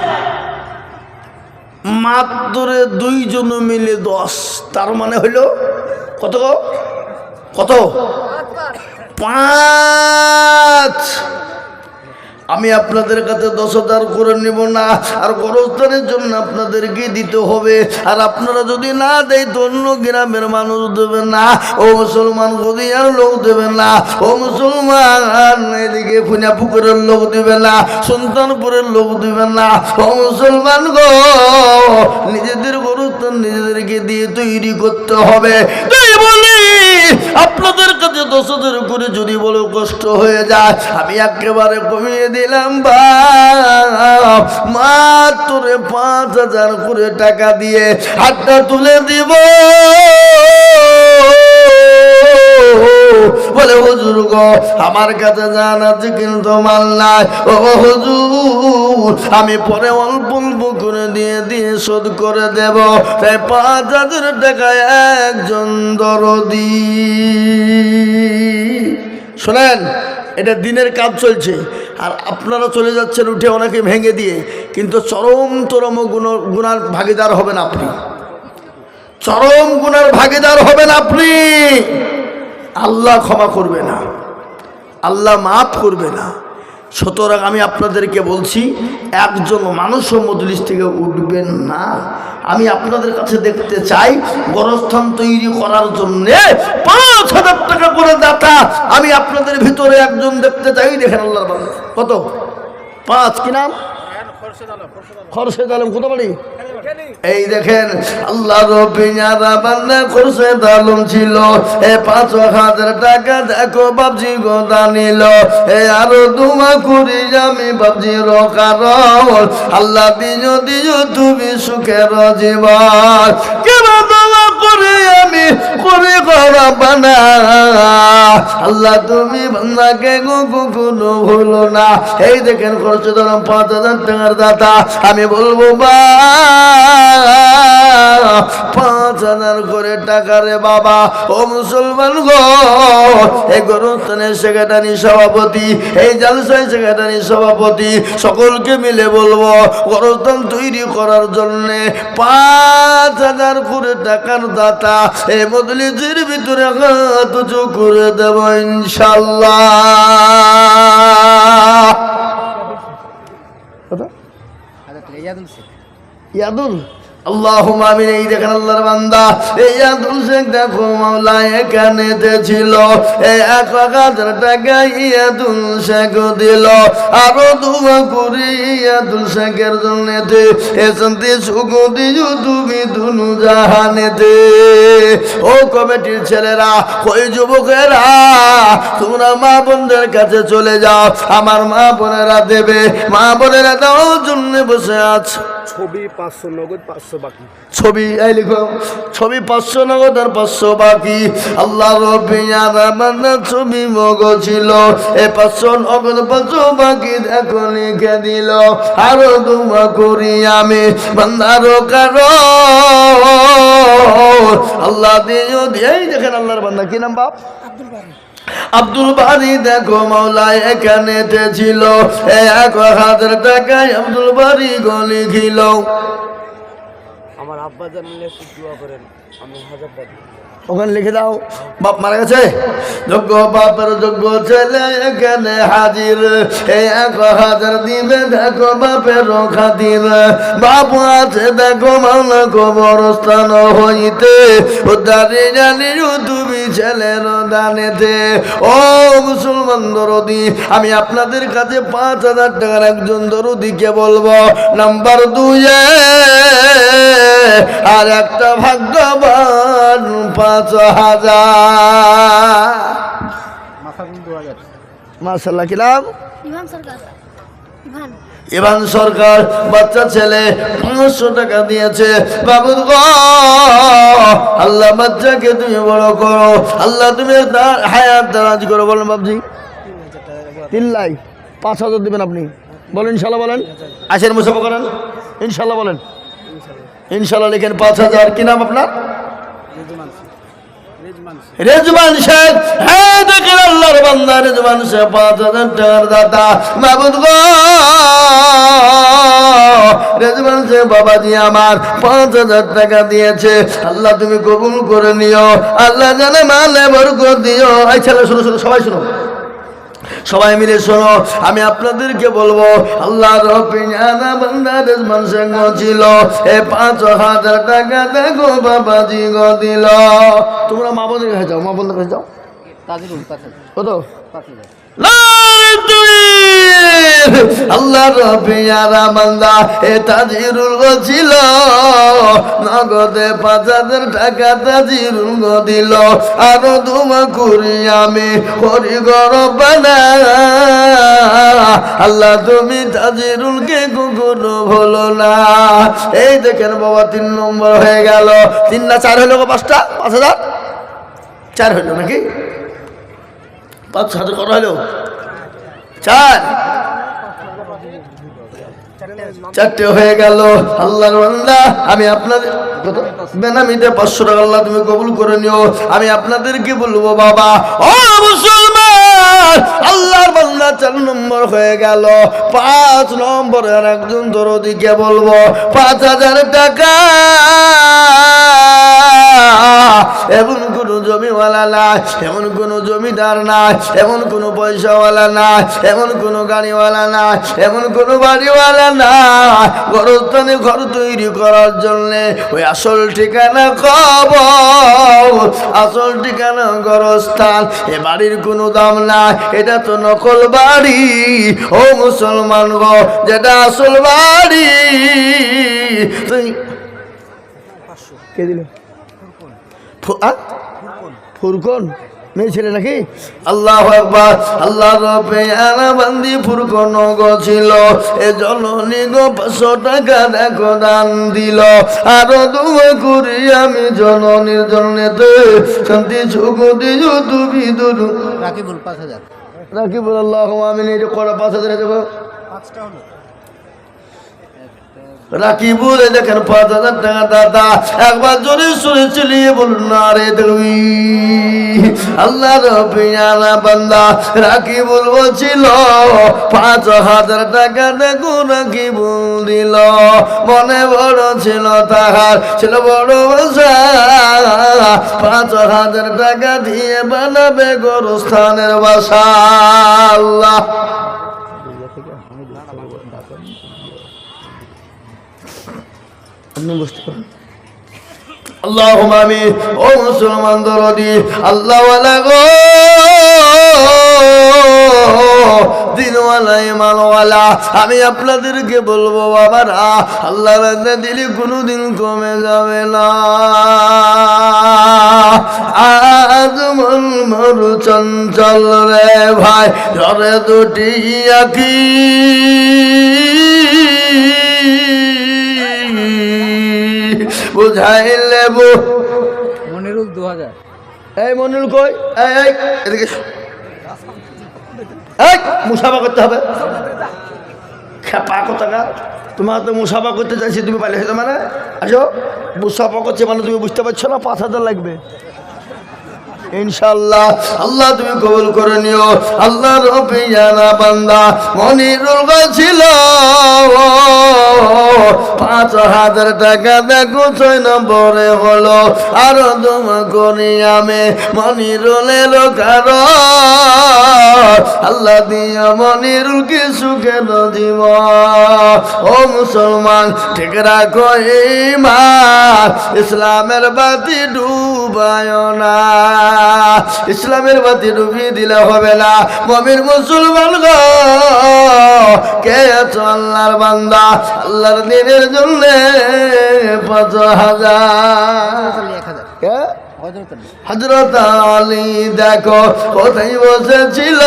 মাত্র 2 জন মিলে 10, তার মানে হইল কত? কত? 5। আমি আপনাদের কাছে 10,000 করে নিব না, আর গোরস্থানের জন্য আপনাদেরকে দিতে হবে। আর আপনারা যদি না দেয় তো অন্য গ্রামের মানুষ দেবে না, ও মুসলমান গদিয়ার লোক দেবে না, ও মুসলমান এদিকে ফুনা পুকুরের লোক দেবে না, সুলতানপুরের লোক দেবে না। ও মুসলমান গো, নিজেদের গোরস্থান নিজেদেরকে দিয়ে তৈরি করতে হবে। তাই বলি আপনাদের কাছে 10,000 করে যদি বড় কষ্ট হয়ে যায়, আমি একেবারে কমিয়ে দিলাম মাত্র 5,000 করে টাকা দিয়ে হাতটা তুলে দিব। বলে হুজুর গো, আমার কাছে জান আছে কিন্তু মাল নাই। ও হুজুর, আমি পরে অল্প অল্প করে দিয়ে শোধ করে দেব। তাই 5,000 টাকা একজন দরদি। শোনেন, এটা দিনের কাজ চলছে, আর আপনারা চলে যাচ্ছেন উঠে অনেকে ভেঙে দিয়ে, কিন্তু চরম গুনার ভাগীদার হবেন আপনি, চরম গুনার ভাগীদার হবেন আপনি। আল্লাহ ক্ষমা করবে না, আল্লাহ মাফ করবে না। সুতরাং আমি আপনাদেরকে বলছি, একজন মানুষও মজলিস থেকে উঠবেন না। আমি আপনাদের কাছে দেখতে চাই গোরস্থান তৈরি করার জন্য 5,000 টাকা করে দাতা আমি আপনাদের ভিতরে একজন দেখতে চাই। দেখেন আল্লাহর বান্দা কত? 5। কি নাম? খরশেদ আলম। কত বাড়ি? এই দেখেন, আল্লাহ রবিনারা বান্দা খরশেদ আলম ছিল। 5,000 টাকা দেখো বাবজি গোদা নিল। আরো দুমা করি আমি বাবজি রকার। আল্লাহ দিও তুমি সুখের জীবন। কেবা দোয়া করে আমি করে করা বানা। আল্লাহ তুমি বান্দাকে কখনো ভুলো না। এই দেখেন খরশেদ আলম 5,000 টাকার দাতা। আমি বলবো 5,000 করে টাকা রে বাবা। ও মুসলমান গো, এই গোরস্থানের সেক্রেটারি সভাপতি, এই জালসায় সেক্রেটারি সভাপতি, সকলকে মিলে বলবো গোরস্থান তৈরি করার জন্য 5,000 করে টাকার দাতা এই মজলিসের ভিতরে হাত উঁচু করে দেব ইনশাল্লাহ। ইয়াদুল আল্লাহুম্মা আমিন। এই দেখেন আল্লাহর বান্দা এই ইয়াদুল শেখ দেখো মাওলা এখানেতে ছিল। এই 1,000 টাকা ইয়াদুল শেখ দিল। আরো দোয়া করি ইয়াদুল শেখের জন্যতে এ শান্তি সুখ দিও তুমি দুনু জাহানেতে। ও কমিটির ছেলেরা, ওই যুবকেরা, তোমরা মা বোনদের কাছে চলে যাও। আমার মা বোনেরা দেবে, মা বোনেরা দেওয়ার জন্য বসে আছে। ছবি 500 নগদ 500 বাকি। ছবি এই লিখো, ছবি 500 নগদ আর 500 বাকি। আল্লাহ রবিনা ছবি মগ ছিল। এই 500 নগদ 500 বাকি দেখো লিখে দিল। আরো দুমা করি আমি বান্দার কারো আল্লাহ দিও দিয়েই। দেখেন আল্লাহর বান্দা কি নাম বাপ? আব্দুল বারি দেখো মাওলা এখানে ছিল। 1,000 টাকায় আব্দুল বারি গলি খিল। আমার আব্বা জানলে দোয়া করেন, আমি 1000 টাকা। ওখানে লিখে দাও, বাপ মারা গেছে, যোগ্য বাপের যোগ্য ছেলে এখানে হাজির। এই 1,000 দিবে দেখো বাপের খাতির। বাপ আছে দেখো মাওলা কবরস্থান হইতে। উদ্ধারে জানিও তুমি ছেলের দানেতে। ও মুসলমান দরদি, আমি আপনাদের কাছে 5,000 টাকার একজন দরদিকে বলবো। নাম্বার 2 আর একটা ভাগ্যবান 5,000। মাশাআল্লাহ। কি নাম? ইভান সরকার। বাচ্চা ছেলে 500 টাকা দিয়েছে। বাবু গো, আল্লাহ বাচ্চাকে তুমি বড় করো, আল্লাহ তুমি হায়াত দারাজ করো। বলেন বাবজি 3 লাখ 5,000 দিবেন আপনি। বলেন ইনশাল্লাহ। বলেন আসেন মুসাফা করেন ইনশাল্লাহ। বলেন ইনশাল্লাহ লিখেন 5,000। কি নাম আপনার? রেজমান শেখ, হ্যাঁ দেখেন আল্লাহর বান্দা রেজমান শেখ 5,000 টাকার দাতা। মাবুদ গো, রেজমান শেখ বাবাজি আমার 5,000 টাকা দিয়েছে, আল্লাহ তুমি কবুল করে নিও, আল্লাহ জানে মালে বরকত দিও। এই ছেলে শোনো শোনো, সবাই শোনো, সবাই মিলে শোনো, আমি আপনাদেরকে বলবো আল্লাহর পিয়ারা বান্দা রেজমান শেখ ছিল, এই 5,000 টাকা দেখো বাবাজি গো দিল। তোমরা মা বোনের কাছে যাও, মা বোনের কাছে যাও। কত? আল্লাহর পিয়ারা বান্দা এ তাজিরুল গো ছিল, নগদে 5,000 টাকা তাজিরুল গো দিল। আরো দোয়া করি আমি করি গরবানা, আল্লাহ তুমি তাজিরুলকে কখনো ভুলো না। এই দেখেন বাবা 3 নম্বর হয়ে গেল। 3 না 4 হইল? 5টা 5,000 4 হইল নাকি? 5,000 কত হইল? 4টে হয়ে গেল। আল্লাহর বান্দা আমি আপনাদের বেনামিতে 500 টাকা আল্লাহ তুমি কবুল করে নিও। আমি আপনাদেরকে বলবো বাবা ও মুসলমান, আল্লাহর বান্দা 4 নম্বর হয়ে গেল। 5 নম্বরের একজন দরদিকে বলবো 5,000 টাকা। এমন কোন জমিওয়ালা নাই, এমন কোন জমিদার নাই, এমন কোন পয়সাওয়ালা নাই, এমন কোন গাড়িওয়ালা নাই, এমন কোন বাড়িওয়ালা নাই, গরস্থানে ঘর তৈরি করার জন্য ওই আসল ঠিকানা কবর, আসল ঠিকানা গরস্থান। এ বাড়ির কোনো দাম নাই, এটা তো নকল বাড়ি। ও মুসলমান গো, যেটা আসল বাড়ি তুই কে দিল? ফুরকন মেয়ে ছেলে নাকি? আল্লাহু আকবার। আল্লাহ রবে বান্দি ফুরকন গো ছিল, এ জননী গো 500 টাকা দেখো দান দিল। আরো দোয়া করি আমি জননীর জন্যতে শান্তি সুখ দিও তুমি দুরু। রাকিবুল 5,000। রাকিবুল আল্লাহুম্মা আমিন। এটা করা 5,000 দেবো। 5টা হলো। রাকিবুল দেখেন 5,000 টাকা দাদা। একবার জোরে সুরে চিলিয়ে বলুন না রে দেবী। আল্লাহর পিয়ারা বান্দা রাকিবুল বলছিল 5,000 টাকা দেখো রাকিবুল দিল। মনে বড় ছিল তাহার, ছিল বড় আশা, 5,000 টাকা দিয়ে বানাবে গোরস্থানের বাসা। আল্লাহ আপনি বুঝতে পারেন। আল্লাহুম্মা আমিন। ও মুসলমান দরদি আল্লাহওয়ালা গো, দিনওয়ালা ইমানওয়ালা, আমি আপনাদেরকে বলবো বাবারা, আল্লাহ রাজা দিলে কোনোদিন কমে যাবে না। আজ মন মরু চঞ্চল রে ভাই, ঝরে দুটি আঁখি বুঝাইলে বো। মনিরুল 2,000। এই মনিরুল কই? এই এদিকে মুসাফা করতে হবে। খেপা কোথাকার, তোমার তো মুসাফা করতে চাইছি, তুমি পাইলে হয়তো মানে আসো মুসাফা করছে মানে তুমি বুঝতে পারছো না 5,000 লাগবে ইনশাআল্লাহ। আল্লাহ তুমি কবুল করে নিও। আল্লাহর পিয়ারা বান্দা মনিরুল ছিল 5,000 টাকা দেখো 6 নম্বরে হলো। আরো দোয়া করি আমি মনিরুলের কারণ, আল্লাহ দিয়া মনিরুলকে সুখের জীবন। ও মুসলমান ঠিক রাখো ঈমান, ইসলামের বাতি ডুবায় না, ইসলামের বাতি ডুবিয়ে দিলে হবে না। মুমিন মুসলমান গো, কে আছো আল্লাহর বান্দা, আল্লাহর দিনের জন্য 5,000। হযরত আলী দেখো কোথায় বসেছিল,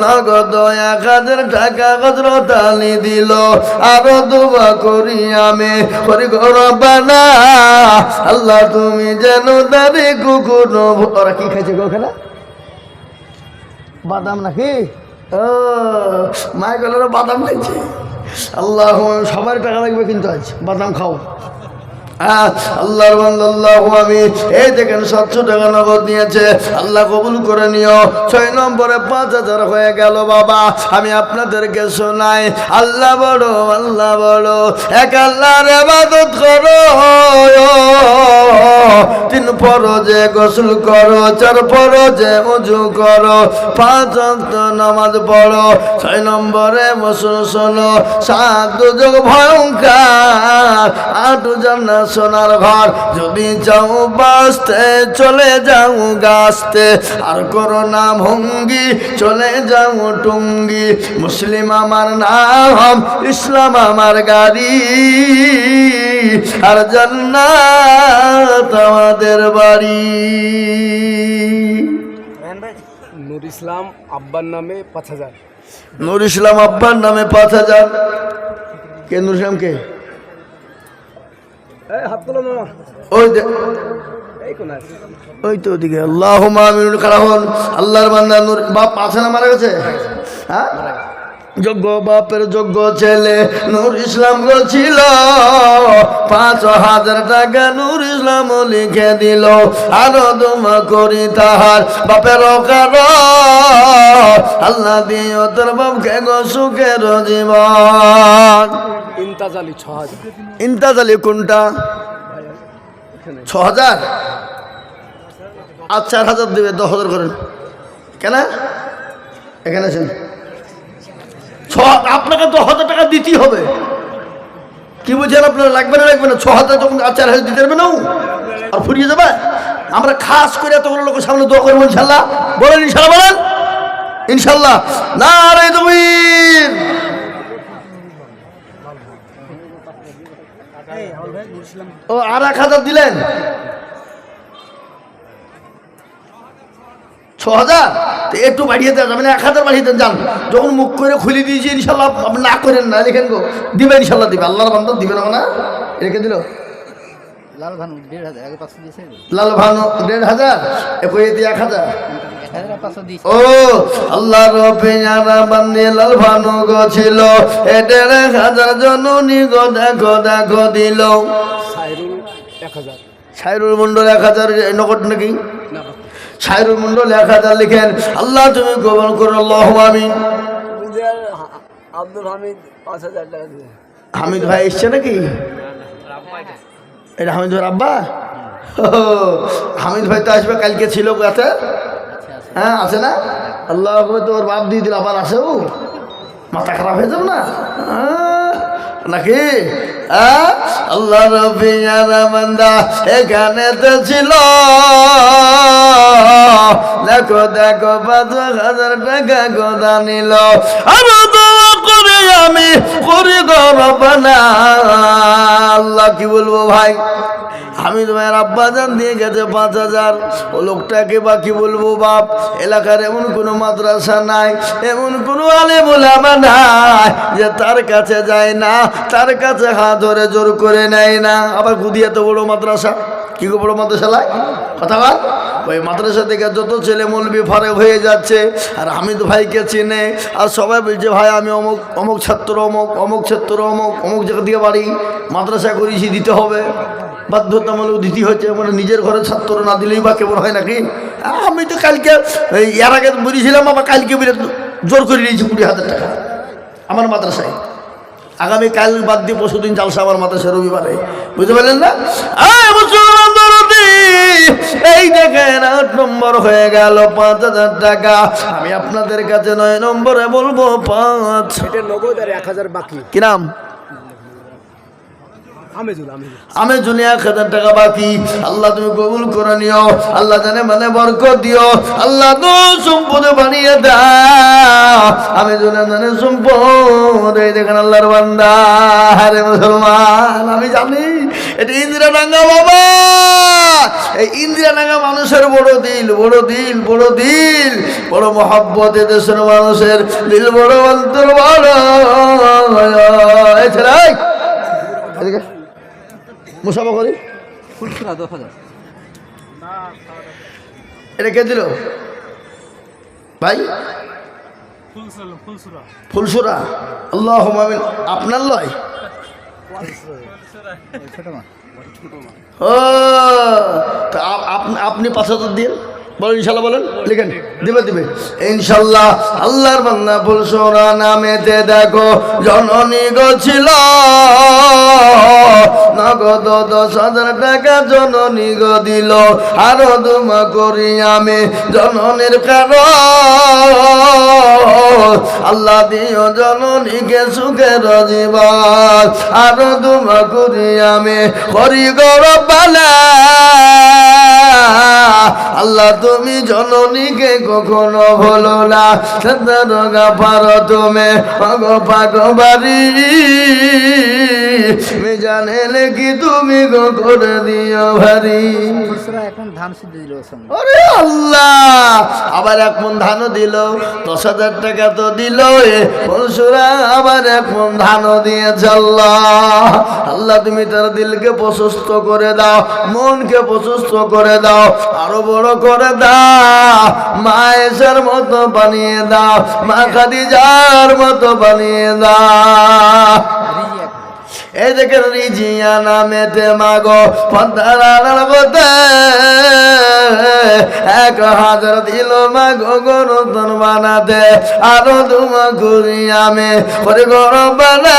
নগদ 1,000 টাকা হযরত আলী দিল। আরো দোয়া করি আমি করি রব্বানা, আল্লাহ তুমি যেন তারে কখনো। ওরা কি খাইছে গো ওখানে? বাদাম নাকি? ও মাইকেলের বাদাম খাইছে। আল্লাহ সবার টাকা লাগবে কিন্তু আজ বাদাম খাও। আল্লাহর বান্দা আল্লাহু আমিন। এই দেখেন 700 টাকা নগদ নিয়েছে, আল্লাহ কবুল করে নিও। 6 নম্বরে 5000 হয়ে গেল বাবা। আমি আপনাদেরকে শোনাই, আল্লাহ বড়, আল্লাহ বড়। এক আল্লাহর ইবাদত করো, 3 ফরজে গোসল করো, 4 ফরজে ওযু করো, 5 ওয়াক্ত নামাজ পড়ো। 6 নম্বরে বসুন শোনো, 7 দুর্যোগ ভয়ঙ্কর, 8 জান্নাত সোনার ঘর। যদি যাও বাঁচতে, চলে যাও গাছতে, আর করো না ভঙ্গি, চলে যাও টুঙ্গি। মুসলিম আমার নাম, ইসলাম আমার গাড়ি, আর জান্নাত আমাদের বাড়ি। নূর ইসলাম আব্বার নামে 5000। নূর ইসলাম আব্বার নামে 5000। কে নূর ইসলাম কে? হাত তোলো মামা, ওই এই কোন আছে? ওই তো ওদিকে। আল্লাহুম্মা আমিন। কারণ আল্লাহর বান্দা নূর বাপ আছে না, মারা গেছে? হ্যাঁ, যোগ্য বাপের যোগ্য ছেলে নূর ইসলাম ছিল। 5000 টাকা নূর ইসলাম লিখে দিল। আরো দোয়া করি তাহার বাপের কারণ, আল্লাহ দিও তোর বাপকে গো সুখের জীবন। ইন্তাজালি 6000। ইন্তাজালি কোনটা? 6000? আর 4000 দেবে, 10000 করেন। কেন এখানে আছেন? আপনাকে 10,000 টাকা দিতেই হবে। কি বুঝছেন আপনারা? লাগবে না, লাগবে না? 6000 যখন 4000 দিতে পারবে না, আর ফুরিয়ে যাবে। আমরা খাস করে এতগুলো লোকের সামনে দোয়া করবো ইনশাল্লাহ। বলেন ইনশাল্লাহ, বলেন ইনশাল্লাহ। নারে তাকবীর। ও আর 1000 দিলেন, 6000। তো একটু বাড়িয়ে দেওয়া যাবে না? 1000 বাড়িয়ে দেন যান। যখন মুখ করে খুলে দিয়েছি ইনশাল্লাহ, আপনি না করেন না, লিখেন গো, দিবে ইনশাল্লাহ দিবে। আল্লাহর বান্দা দিবে না, রেখে দিল। লাল ভানু 1500 আগে 500 দিয়েছে। লাল ভানু 1500, একই দিয়ে 1000। 1500 দিয়েছে। ও আল্লাহ রবিয়ারা বান্দে লাল ভানু গো ছিল, 1500 জননী গো দেখো দেখো দিল। সাইরুল 1000। সাইরুল মন্ডল 1000 নগদ নাকি? না, সাইরুল মন্ডল 1000 লিখেন। আল্লাহ তুমি কবুল করো, আল্লাহুম্মা আমিন। আব্দুল হামিদ 5000 টাকা দিয়ে। হামিদ ভাই এসছে নাকি? এটা হামিদ ভাই আব্বা? হামিদ ভাই তো আসবে, কালকে ছিল কাছে। হ্যাঁ আছে না? আল্লাহ তো ওর বাপ দিয়ে দিল, আবার আসে। ও মাথা খারাপ হয়ে যাবে না নাকি? আল্লাহ রবিয়ারা বান্দা এখানে তো ছিল, দেখো দেখো 5000 টাকা গোদা নিল। আরো দোয়া করে আমি করি গো রব্বানা। আল্লাহ কি বলবো ভাই, হামিদ ভাইয়ের আব্বাজান দিয়ে গেছে 5000। ও লোকটাকে বা কি বলবো বাপ, এলাকার এমন কোনো মাদ্রাসা নাই, এমন কোনো আলেম ওলামা নাই যে তার কাছে যায় না, তার কাছে হাত ধরে জোর করে নেয় না। আবার গুদিয়া তো বড় মাদ্রাসা, কি গো বড় মাদ্রাসা লাই কথা বল। ওই মাদ্রাসা থেকে যত ছেলে মৌলবি ফারেক হয়ে যাচ্ছে, আর হামিদ ভাইকে চিনে, আর সবাই বলছে ভাই আমি অমুক অমুক ছাত্র, অমুক অমুক ছাত্র, অমুক অমুক জায়গা থেকে বাড়ি, মাদ্রাসা করেছি, দিতে হবে, বাধ্যতামূলক দিতে হচ্ছে। মানে নিজের ঘরে ছাত্র না দিলেই বা কেমন হয় নাকি? আমি তো কালকে এর আগে বলেছিলাম, আমার কালকে জোর করে নিয়েছি 20,000 টাকা আমার মাদ্রাসায়। আগামী কাল বাদ দিয়ে পরশুদিন জালসা আমার মাদ্রাসায়, রবিবারে, বুঝতে পারলেন না? এই দেখেন 8 নম্বর হয়ে গেল 5000 টাকা। আমি আপনাদের কাছে 9 নম্বরে বলবো 5। এটা নগদ আর 1000 বাকি। কি নাম? আমি জুনিয়া 1000 টাকা বাকি। আল্লাহ তুমি কবুল করে নিও, আল্লাহ জানে মানে বরকত দিও, আল্লাহ তো সম্পদ বানিয়ে দাও। আমি জুনিয়া জানে সম্পদ। এই দেখেন আল্লাহর বান্দা, আরে মুসলমান, আমি জানি এটা ইন্দিরাডাঙ্গা বাবা। এই ইন্দিরাডাঙ্গা মানুষের বড় দিল, বড় দিল, বড় দিল, বড় মহব্বত। দেশের মানুষের দিল বড়, অন্তর বড়। এদিকে মুসাফা করি। ফুলসুরা 10000। এটা কে দিল ভাই? ফুলসুরা। আল্লাহুম্মা আমিন। আপনার লয়? ছোট মা ও তা আপনি 5,000 দিন বলেন ইনশাল্লাহ, বলেন লিখেন, দিবে ইনশাল্লাহ। আল্লাহর বান্দা ফুলসরা নামেতে দেখো জননী গো ছিল, নগদ 10,000 টাকা জননী গো দিল, আরো দুমা করি আমি জননীর কারণ, আল্লাহ দিও জননীকে সুখের জীবন, আরো দুমা করি আমি করি গৌরব বালা, আল্লাহ তুমি জননীকে কখনো ভুলো না, সদরগা পারো তুমি অগো পাগবারি, জানে নাকি তুমি গো করে দিও ভারি। খুচরা এখন ধান সিদ্ধ দিল সঙ্গে। আরে আল্লাহ, আবার 1 মণ ধানও দিল, 10,000 টাকা তো দিল, পরশুরা আবার 1 মণ ধানও দিয়েছে। আল্লাহ আল্লাহ তুমি তার দিলকে প্রশস্ত করে দাও, মনকে প্রশস্ত করে দাও, আরো বড় করে দাও, মা এসার মতো বানিয়ে দাও, মা খাদিজার মতো বানিয়ে দাও। এই দেখেন রিজিয়া নামেতে মাগো পদ্মার গোতে 1,000 দিল মাগো গরতন বানাতে, আরো দুমা করি আমি করে গরম বানা,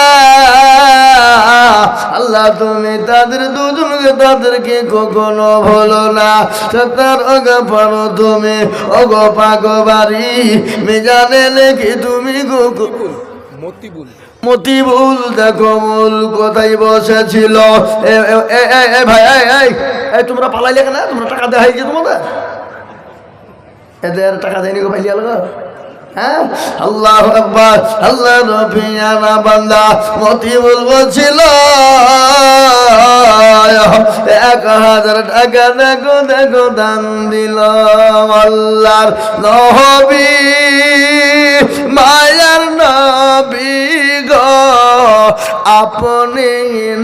আল্লাহ তুমি তাদের দুজনকে তাদেরকে কখনো ভুলো না, তার অগা পারো তুমি অগো পাগবারি, মেজানে লেখি তুমি গো মতিবুল দেখো মূল কোথায় বসেছিল। ভাই তোমরা পালাইলে কেন? তোমরা টাকা দেওয়া হয়েছে তোমাদের? এদের টাকা দেয়নি গো পাইলিয়া লাগা। হ্যাঁ আল্লাহু আকবার, আল্লাহ রফিয়ানা বান্দা মতিবুল বলছিল 1,000 টাকা দেখো দেখো দান দিল আল্লাহর নবী, মায়ার নবী গো, আপনি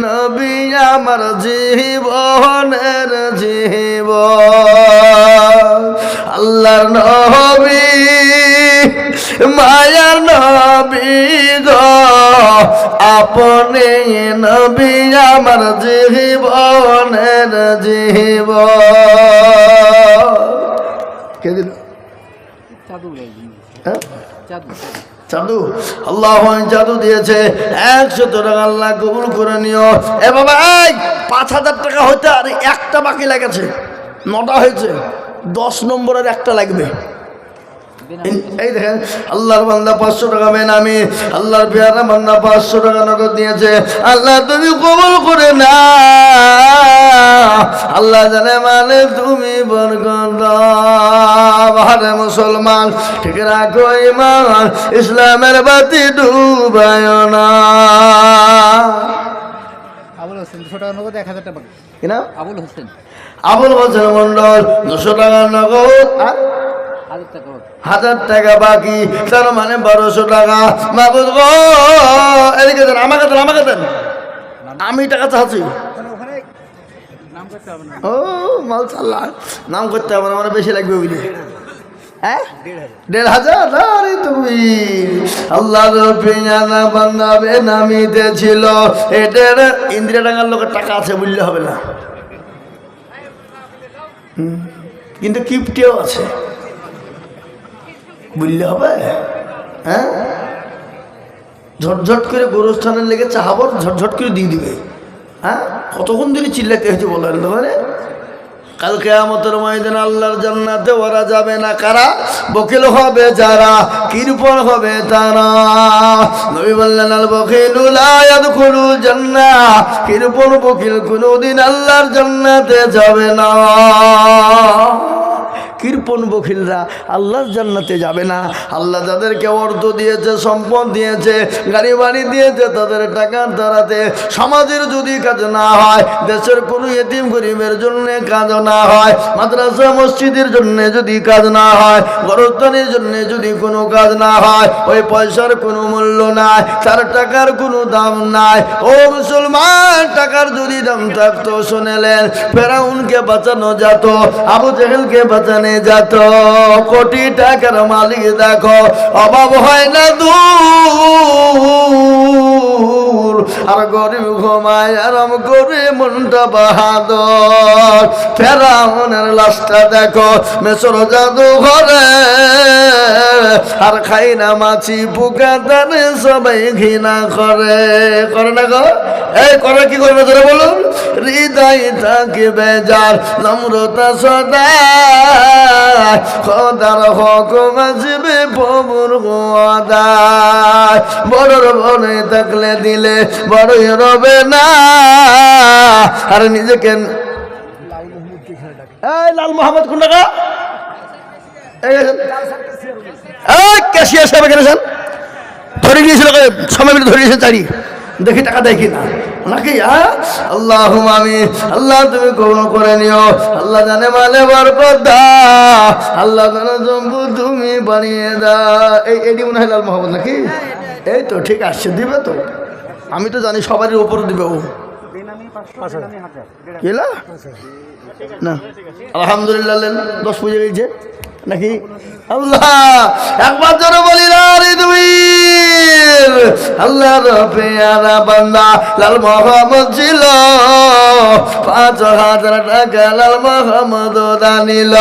নবী আমার জীবনের জীবন, আল্লাহর নবী মায়ার নবী গো, আপনি নবী আমার জীবনের জীবন। কে দিল? চাদু, আল্লাহ চাদু দিয়েছে 100 টাকা, আল্লাহ কবুল করে নিও। এ বাবা 5,000 টাকা হইতে আর একটা বাকি লাগেছে, 9টা হয়েছে, 10 নম্বরের একটা লাগবে। এই দেখেন আল্লাহর বান্দা 500 টাকা বেনামি, আল্লাহর পেয়ারা বান্দা 500 টাকা নগদ দিয়েছে। আল্লাহ তুমি কবুল করে না, আল্লাহ জানে মানে তুমি বরকত দাও। আরে মুসলমান ঠিক রাখো ঈমান, ইসলামের বাতি ডুবায় না। আবুল হোসেন 200 টাকা নগদ, 1,000 টাকা বাকি। কি নাম? আবুল হোসেন মন্ডল 200 টাকা নগদ আর 1,000 টাকা বাকি, তার মানে 1,200 টাকা। মাবুদ গো এদিকে দেন, আমাকে দেন, আমি টাকা চাচ্ছি। ও মাল চাল্লা, নাম করতে হবে না, মানে বেশি লাগবে বুঝলি। হ্যাঁ 1,500 আরে তুমি আল্লাহ রফিয়ানা বান্দা বেনামিতে ছিল, এটার ইন্দ্রিয়া ডাঙ্গার লোকের টাকা আছে বললে হবে না, কিন্তু কিপটেও আছে বুঝলে হবে। হ্যাঁ ঝটঝট করে গোরস্থানের লেগে চাহাবর ঝটঝট করে দিয়ে দিবে। হ্যাঁ কতক্ষণ ধরে চিল্লাতে হয়েছে বলেন মানে। কাল কিয়ামতের ময়দানে আল্লাহর জান্নাতে ওরা যাবে না, কারা? বকিল হবে যারা, কৃপণ হবে তারা। নবী বললেন আল বকিলু লা ইয়াদখুলুল জান্নাহ, কৃপণ বকিল কোনোদিন আল্লাহর জান্নাতে যাবে না। কৃপণ বকিলরা আল্লাহর জান্নাতে যাবে না। আল্লাহ যাদেরকে অর্থ দিয়েছে, সম্পদ দিয়েছে, গাড়ি বাড়ি দিয়েছে, তাদের টাকার দ্বারাতে সমাজের যদি কাজ না হয়, দেশের কোনো এতিম গরিবের জন্য কাজ না হয়, মাদ্রাসা মসজিদের জন্য যদি কাজ না হয়, গরস্থানের জন্য যদি কোনো কাজ না হয়, ওই পয়সার কোনো মূল্য নাই, তার টাকার কোনো দাম নাই। ও মুসলমান, টাকার যদি দাম থাকতো শুনেলেন ফেরাউনকে বাঁচানো যেত, আবু জেহেলকে বাঁচানো যত, কোটি টাকার মালিক দেখো অভাব হয় না দূর, আর গরিব ঘুমায় আরাম করে মনটা বাহাদুর। ফেরাউনের লাশটা দেখো মেসর জাদু ঘরে, আর খাই না মাছি পোকা দানে সবাই ঘৃণা করে। করে না গো? এই করে কি করবে তোরা বলুন? হৃদয় থাকে বেজার নম্রতা সদা, খোদার হুকুম আসবে প্রভুর ওয়াদায়। বড়র বনে থাকলে দিলে বড়ই রবে না, আর নিজেকে এই লাল মোহাম্মদ কোন টাকা ক্যাশিয়ার সাহেব এখানে ধরে গিয়েছিল, সময় মিলে ধরে গিয়েছে চারি, দেখি টাকা দেয় কিনা নাকি। আল্লাহ আমি আল্লাহ তুমি কবুল করে নিও। আল্লাহ জানে মালে বরকত দাও, আল্লাহ জানে জম্বু তুমি বানিয়ে দাও। এটি মনে হয় লাল মোহাম্মদ নাকি? এই তো ঠিক আসছে, দিবে তো। আমি তো জানি সবারই উপরে দিবে ও। কেলা না আলহামদুলিল্লাহ 10 পুজো গেছে নাকি? আল্লাহ একবার যেন বলি আল্লাহ পেয়ারা বান্দা লাল মোহাম্মদ ছিল, 5,000 টাকা লাল মোহাম্মদ দানিল।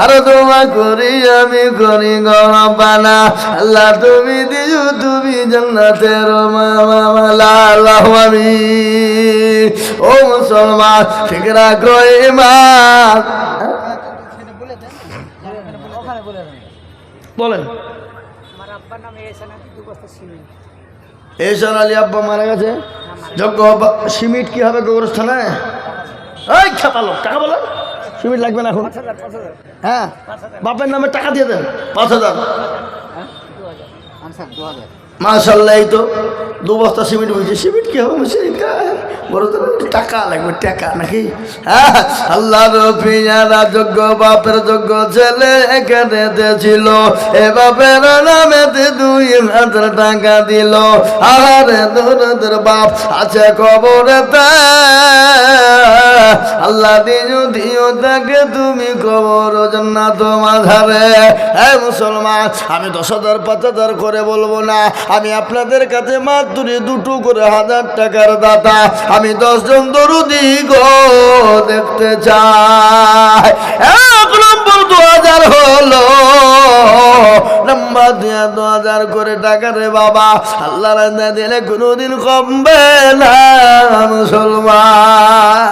আর তোমা করি আমি করি গরবানা, আল্লাহ তুমি দিও তুমি জান্নাতের মামলা। আল্লাহ আমি ও মুসলমান ঠিক রাখো ঈমান। বলেন এহসান আলী আব্বা মারা গেছে, যজ্ঞ সিমেন্ট কি হবে গোরস্থানে? এই খেপালো টাকা বলেন, সিমেন্ট লাগবে না এখন। হ্যাঁ বাপের নামে টাকা দিয়ে দেন 5,000। মাশাআল্লাহ এই তো 2 বস্তা সিমেন্ট হয়েছে। সিমেন্ট কি হবে? বড় টাকা লাগবে, টাকা নাকি? হ্যাঁ আল্লাহর পিয়ারা যোগ্য বাপের যোগ্য ছেলে এখানে ছিল, এ বাপের নামেতে 2,000 টাকা দিল। আরে দূরের বাপ আছে কবরেতে, আল্লাহ দিও দিও তাকে তুমি কবর জান্নাত মাঝারে। এই মুসলমান আমি 10,000 5,000 করে বলবো না, আমি আপনাদের কাছে মাত্র 2 করে 1,000 টাকার দাতা। আমি 10 জন দরুদি গো দেখতে চাই। 1 নম্বর 2,000 হলো, নাম্বার 2,000 করে টাকা রে বাবা। আল্লাহ রাজা দিলে কোনোদিন কমবে না মুসলমান,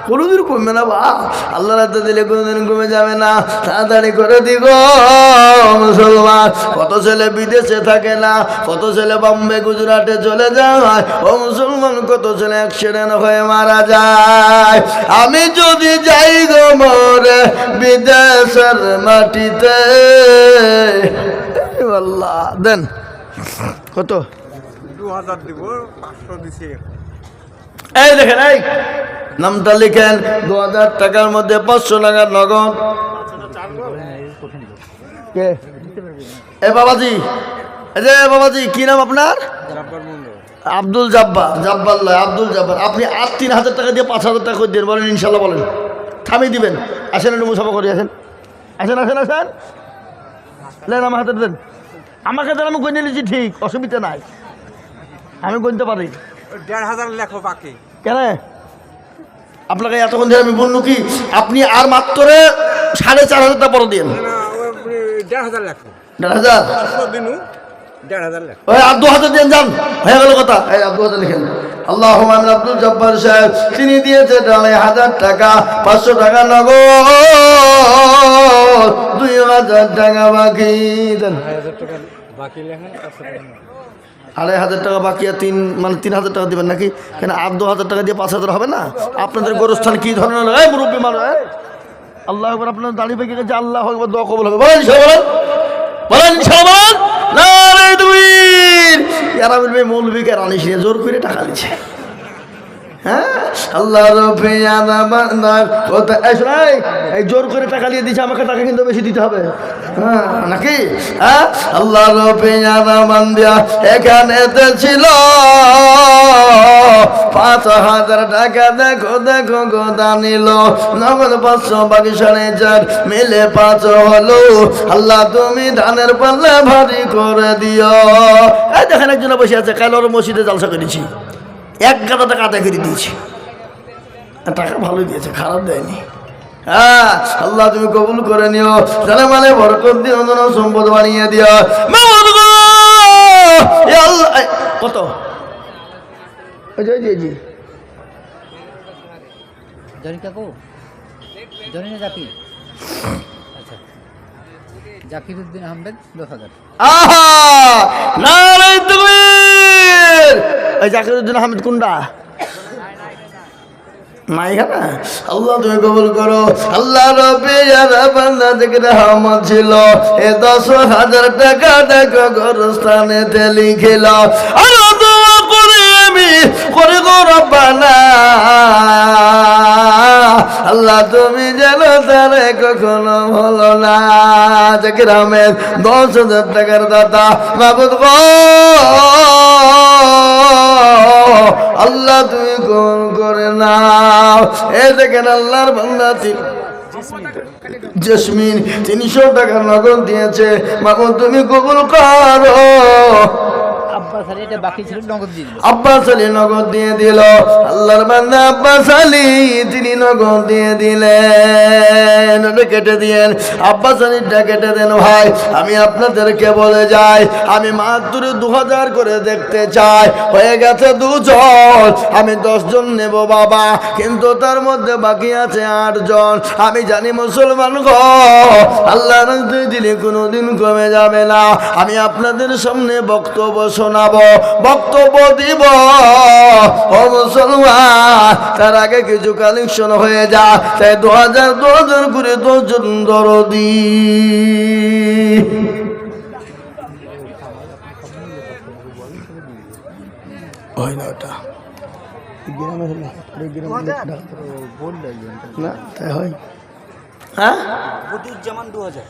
কোনোদিন কমবে না বা আল্লাহ রাজা দিলে কোনোদিন কমে যাবে না। তাড়াতাড়ি করে দিব মুসলমান। কত ছেলে বিদেশে থাকে না, কত ছেলে বম্বে গুজরাটে চলে যায়। ও মুসলমান কত ছেলে অ্যাক্সিডেন্ট হয়ে মারা যায়। আমি যদি যাই গো মরে বিদেশের মাটিতে, আল্লাহ দেন কত 2,000 দিব, 500 দিছি। এই দেখেন এই নামটা লিখেন, 2,000 টাকার মধ্যে 500 টাকার নগদ। কে এ বাবাজি? এই যে বাবাজি কি নাম আপনার? আব্দুল জব্বার। জব্বার লয় আব্দুল জব্বার। আপনি আর 3,000 টাকা দিয়ে 5,000 টাকা করে দেন, বলেন ইনশাল্লাহ বলেন। থামিয়ে দিবেন। আসেন একটু মুসাফা করে আসেন, আসেন আসেন আসেন, লেন আমার হাতে দেন। আমাকে দেন, আমি গণে নিয়েছি ঠিক, অসুবিধা নাই, আমি গণতে পারি। 1,500 লেখো বাকি। কেন আপনাকে এতক্ষণ ধরে আমি বললো কি আপনি আর মাত্র 4,500 টাকা পরে দিন। 1,500 লেখো। 1,500 500 দিনু 1,500 লেখো। ওই আর 2,000 দিন যান, হয়ে গেল কথা। এই 2,000 লিখেন। আল্লাহ আব্দুল জব্বার সাহেব তিনি দিয়েছে 1,000 টাকা, 500 টাকা নগদ, 2,000 টাকা বাকি দেন। 2,500 টাকা বাকি, আর 3,000 টাকা দেবেন নাকি? কেন আর 2,000 টাকা দিয়ে 5,000 হবে না? আপনাদের গোরস্থান কি ধরনের এই মুরব্বী মানুষ? আল্লাহ একবার আপনার দাঁড়িয়ে পেকে গেছে, আল্লাহ একবার দোয়া কবুল হবে। বলেন বলেন বলেন সবাই নারে দুইর। এরা বলবে মৌলবীকে রানিস নিয়ে জোর করে টাকা দিচ্ছে। হ্যাঁ আল্লাহ এই জোর করে টাকা দিয়ে দিচ্ছে, আমাকে টাকা কিন্তু বেশি দিতে হবে। হ্যাঁ নাকি? হ্যাঁ আল্লাহ এখানে ছিল 5,000 টাকা। দেখো দেখো গোদা নিল নগদ 500, বাকি 4.5 মিলে 5 হলো। আল্লাহ তুমি ধানের পাল্লা ভারী করে দিও। এই দেখেন একজন বসে আছে, কাল ওর মসজিদে জালসা করেছি। 1 গাদা টাকা আদায় করে দিয়েছে। টাকা ভালো দিয়েছে, খারাপ দেয়নি। হ্যাঁ, আল্লাহ তুমি কবুল করে নিও, জানে মানে বরকত দিও, ধন সম্পদ বানিয়ে দিও। মাওলানা গো, ইয়া আল্লাহ। কত? জি জি জি, জনি কাকু, জনি না জাকির? আচ্ছা, জাকিরউদ্দিন আহমেদ 10,000। আহা, নারে তাকবীর। এই জাকিরউদ্দিন আহমেদ কোনটা? নাই না। আল্লাহ তুমি কবুল করো। আল্লাহ রব্বি যারা বান্দা থেকে রহমত ছিল, এ 10,000 টাকা দেখো গোরস্থানেতে লিখিল। আর দোয়া করে আমি করে গো রব্বানা, আল্লাহ তুমি যেন তারে কখনো হলো না। জাকির আহমেদ 10,000 টাকার দাতা, মাবুদ গো আল্লাহ তুমি কোন করে নাও। এ দেখেন আল্লাহর বান্দা জেসমিন 300 টাকা নগদ দিয়েছে, মাবুদ তুমি কবুল করো। আব্বাস আলী এটা বাকি ছিল, নগদ দিয়ে দিল। আব্বাস আলী নগদ দিয়ে দিল। আল্লাহর বান্দা আব্বাস আলী তিনি নগদ দিয়ে দিলেন। কেটে দিয়েন, আব্বাস আলীটা কেটে দেন। ভাই আমি আপনাদেরকে বলে যাই, আমি মাত্র 2000 করে দেখতে চাই, হয়ে গেছে 2 জন। আমি 10 জন নেব বাবা, কিন্তু তার মধ্যে বাকি আছে 8 জন। আমি জানি মুসলমান গো, আল্লাহ রাস্তায় দিলে কোনোদিন কমে যাবে না। আমি আপনাদের সামনে বক্তব্য শোনাবো, বক্তব্য দিব। ও মুসলমান, তার আগে কিছু কালেকশন হয়ে যা। তাই 2000 করে 10 জন দরদি। হয় না ওটা না, তাই হয়। হ্যাঁ, বদিউজ্জামান 2000,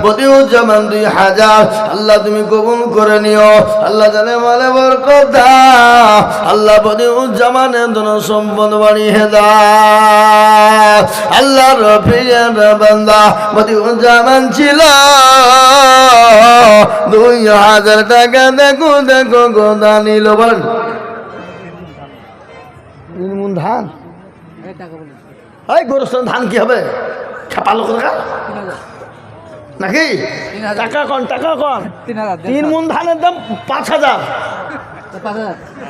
বদিউজ্জামান 2000। আল্লাহ তুমি কবুল করে নিও। আল্লাহ জানে মালে বরকত দাও। আল্লাহ বদিউজ্জামানের ধন সম্পদ বাড়িয়ে দাও। আল্লাহ রফিয়ার বান্দা বদিউজ্জামান ছিল 2000 টাকা। দেখো দেখো গোদা নিল। বলেন মন ধান, এই গোরস্থান ধান কি হবে? খেপালো টাকা নাকি? টাকা কন, টাকা কন। 3 মন ধানের দাম 5,000।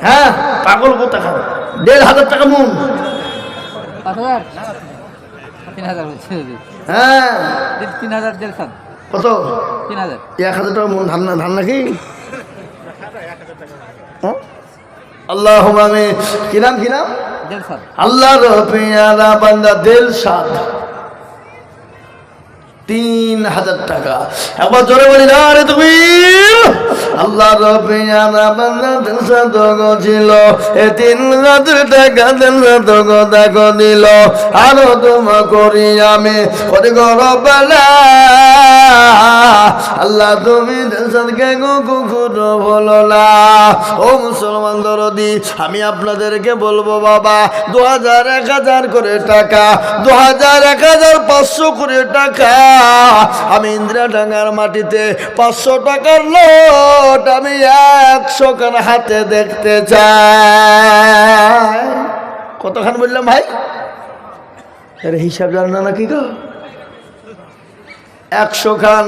হ্যাঁ, পাগল কত টাকা? 1,500 টাকা মন। 5,000 3,000 হচ্ছে। হ্যাঁ, 3,000 দেড়শান। কত? 3,000 1,000 টাকা মন ধান। না ধান নাকি? আল্লাহ আমিন। কি নাম, কি নাম? দেড়শান। আল্লাহ রফিয়ারা বান্দা দিলশাদ 3,000 টাকা। একবার জোরে বলি না রে তুমি। আল্লাহ রফিয়ারা বান্দা দিলশাদ ছিল, এ 3,000 টাকা দিলশাদ দেখো দিল। আরো তোমা করি আমি করে গরবালা। আল্লাহ তুমি দিলশাদকে কুকুর বলো না। ও মুসলমান দরদি, আমি আপনাদেরকে বলবো বাবা, 2000, 1000 করে টাকা, 2000, 1500 করে টাকা। আমি ইন্দিরা ডাঙ্গার মাটিতে 500 টাকার নোট আমি 100 খান হাতে দেখতে চাই। কতখান বললাম ভাই? এর হিসাব জানো না নাকি গো? 100 খান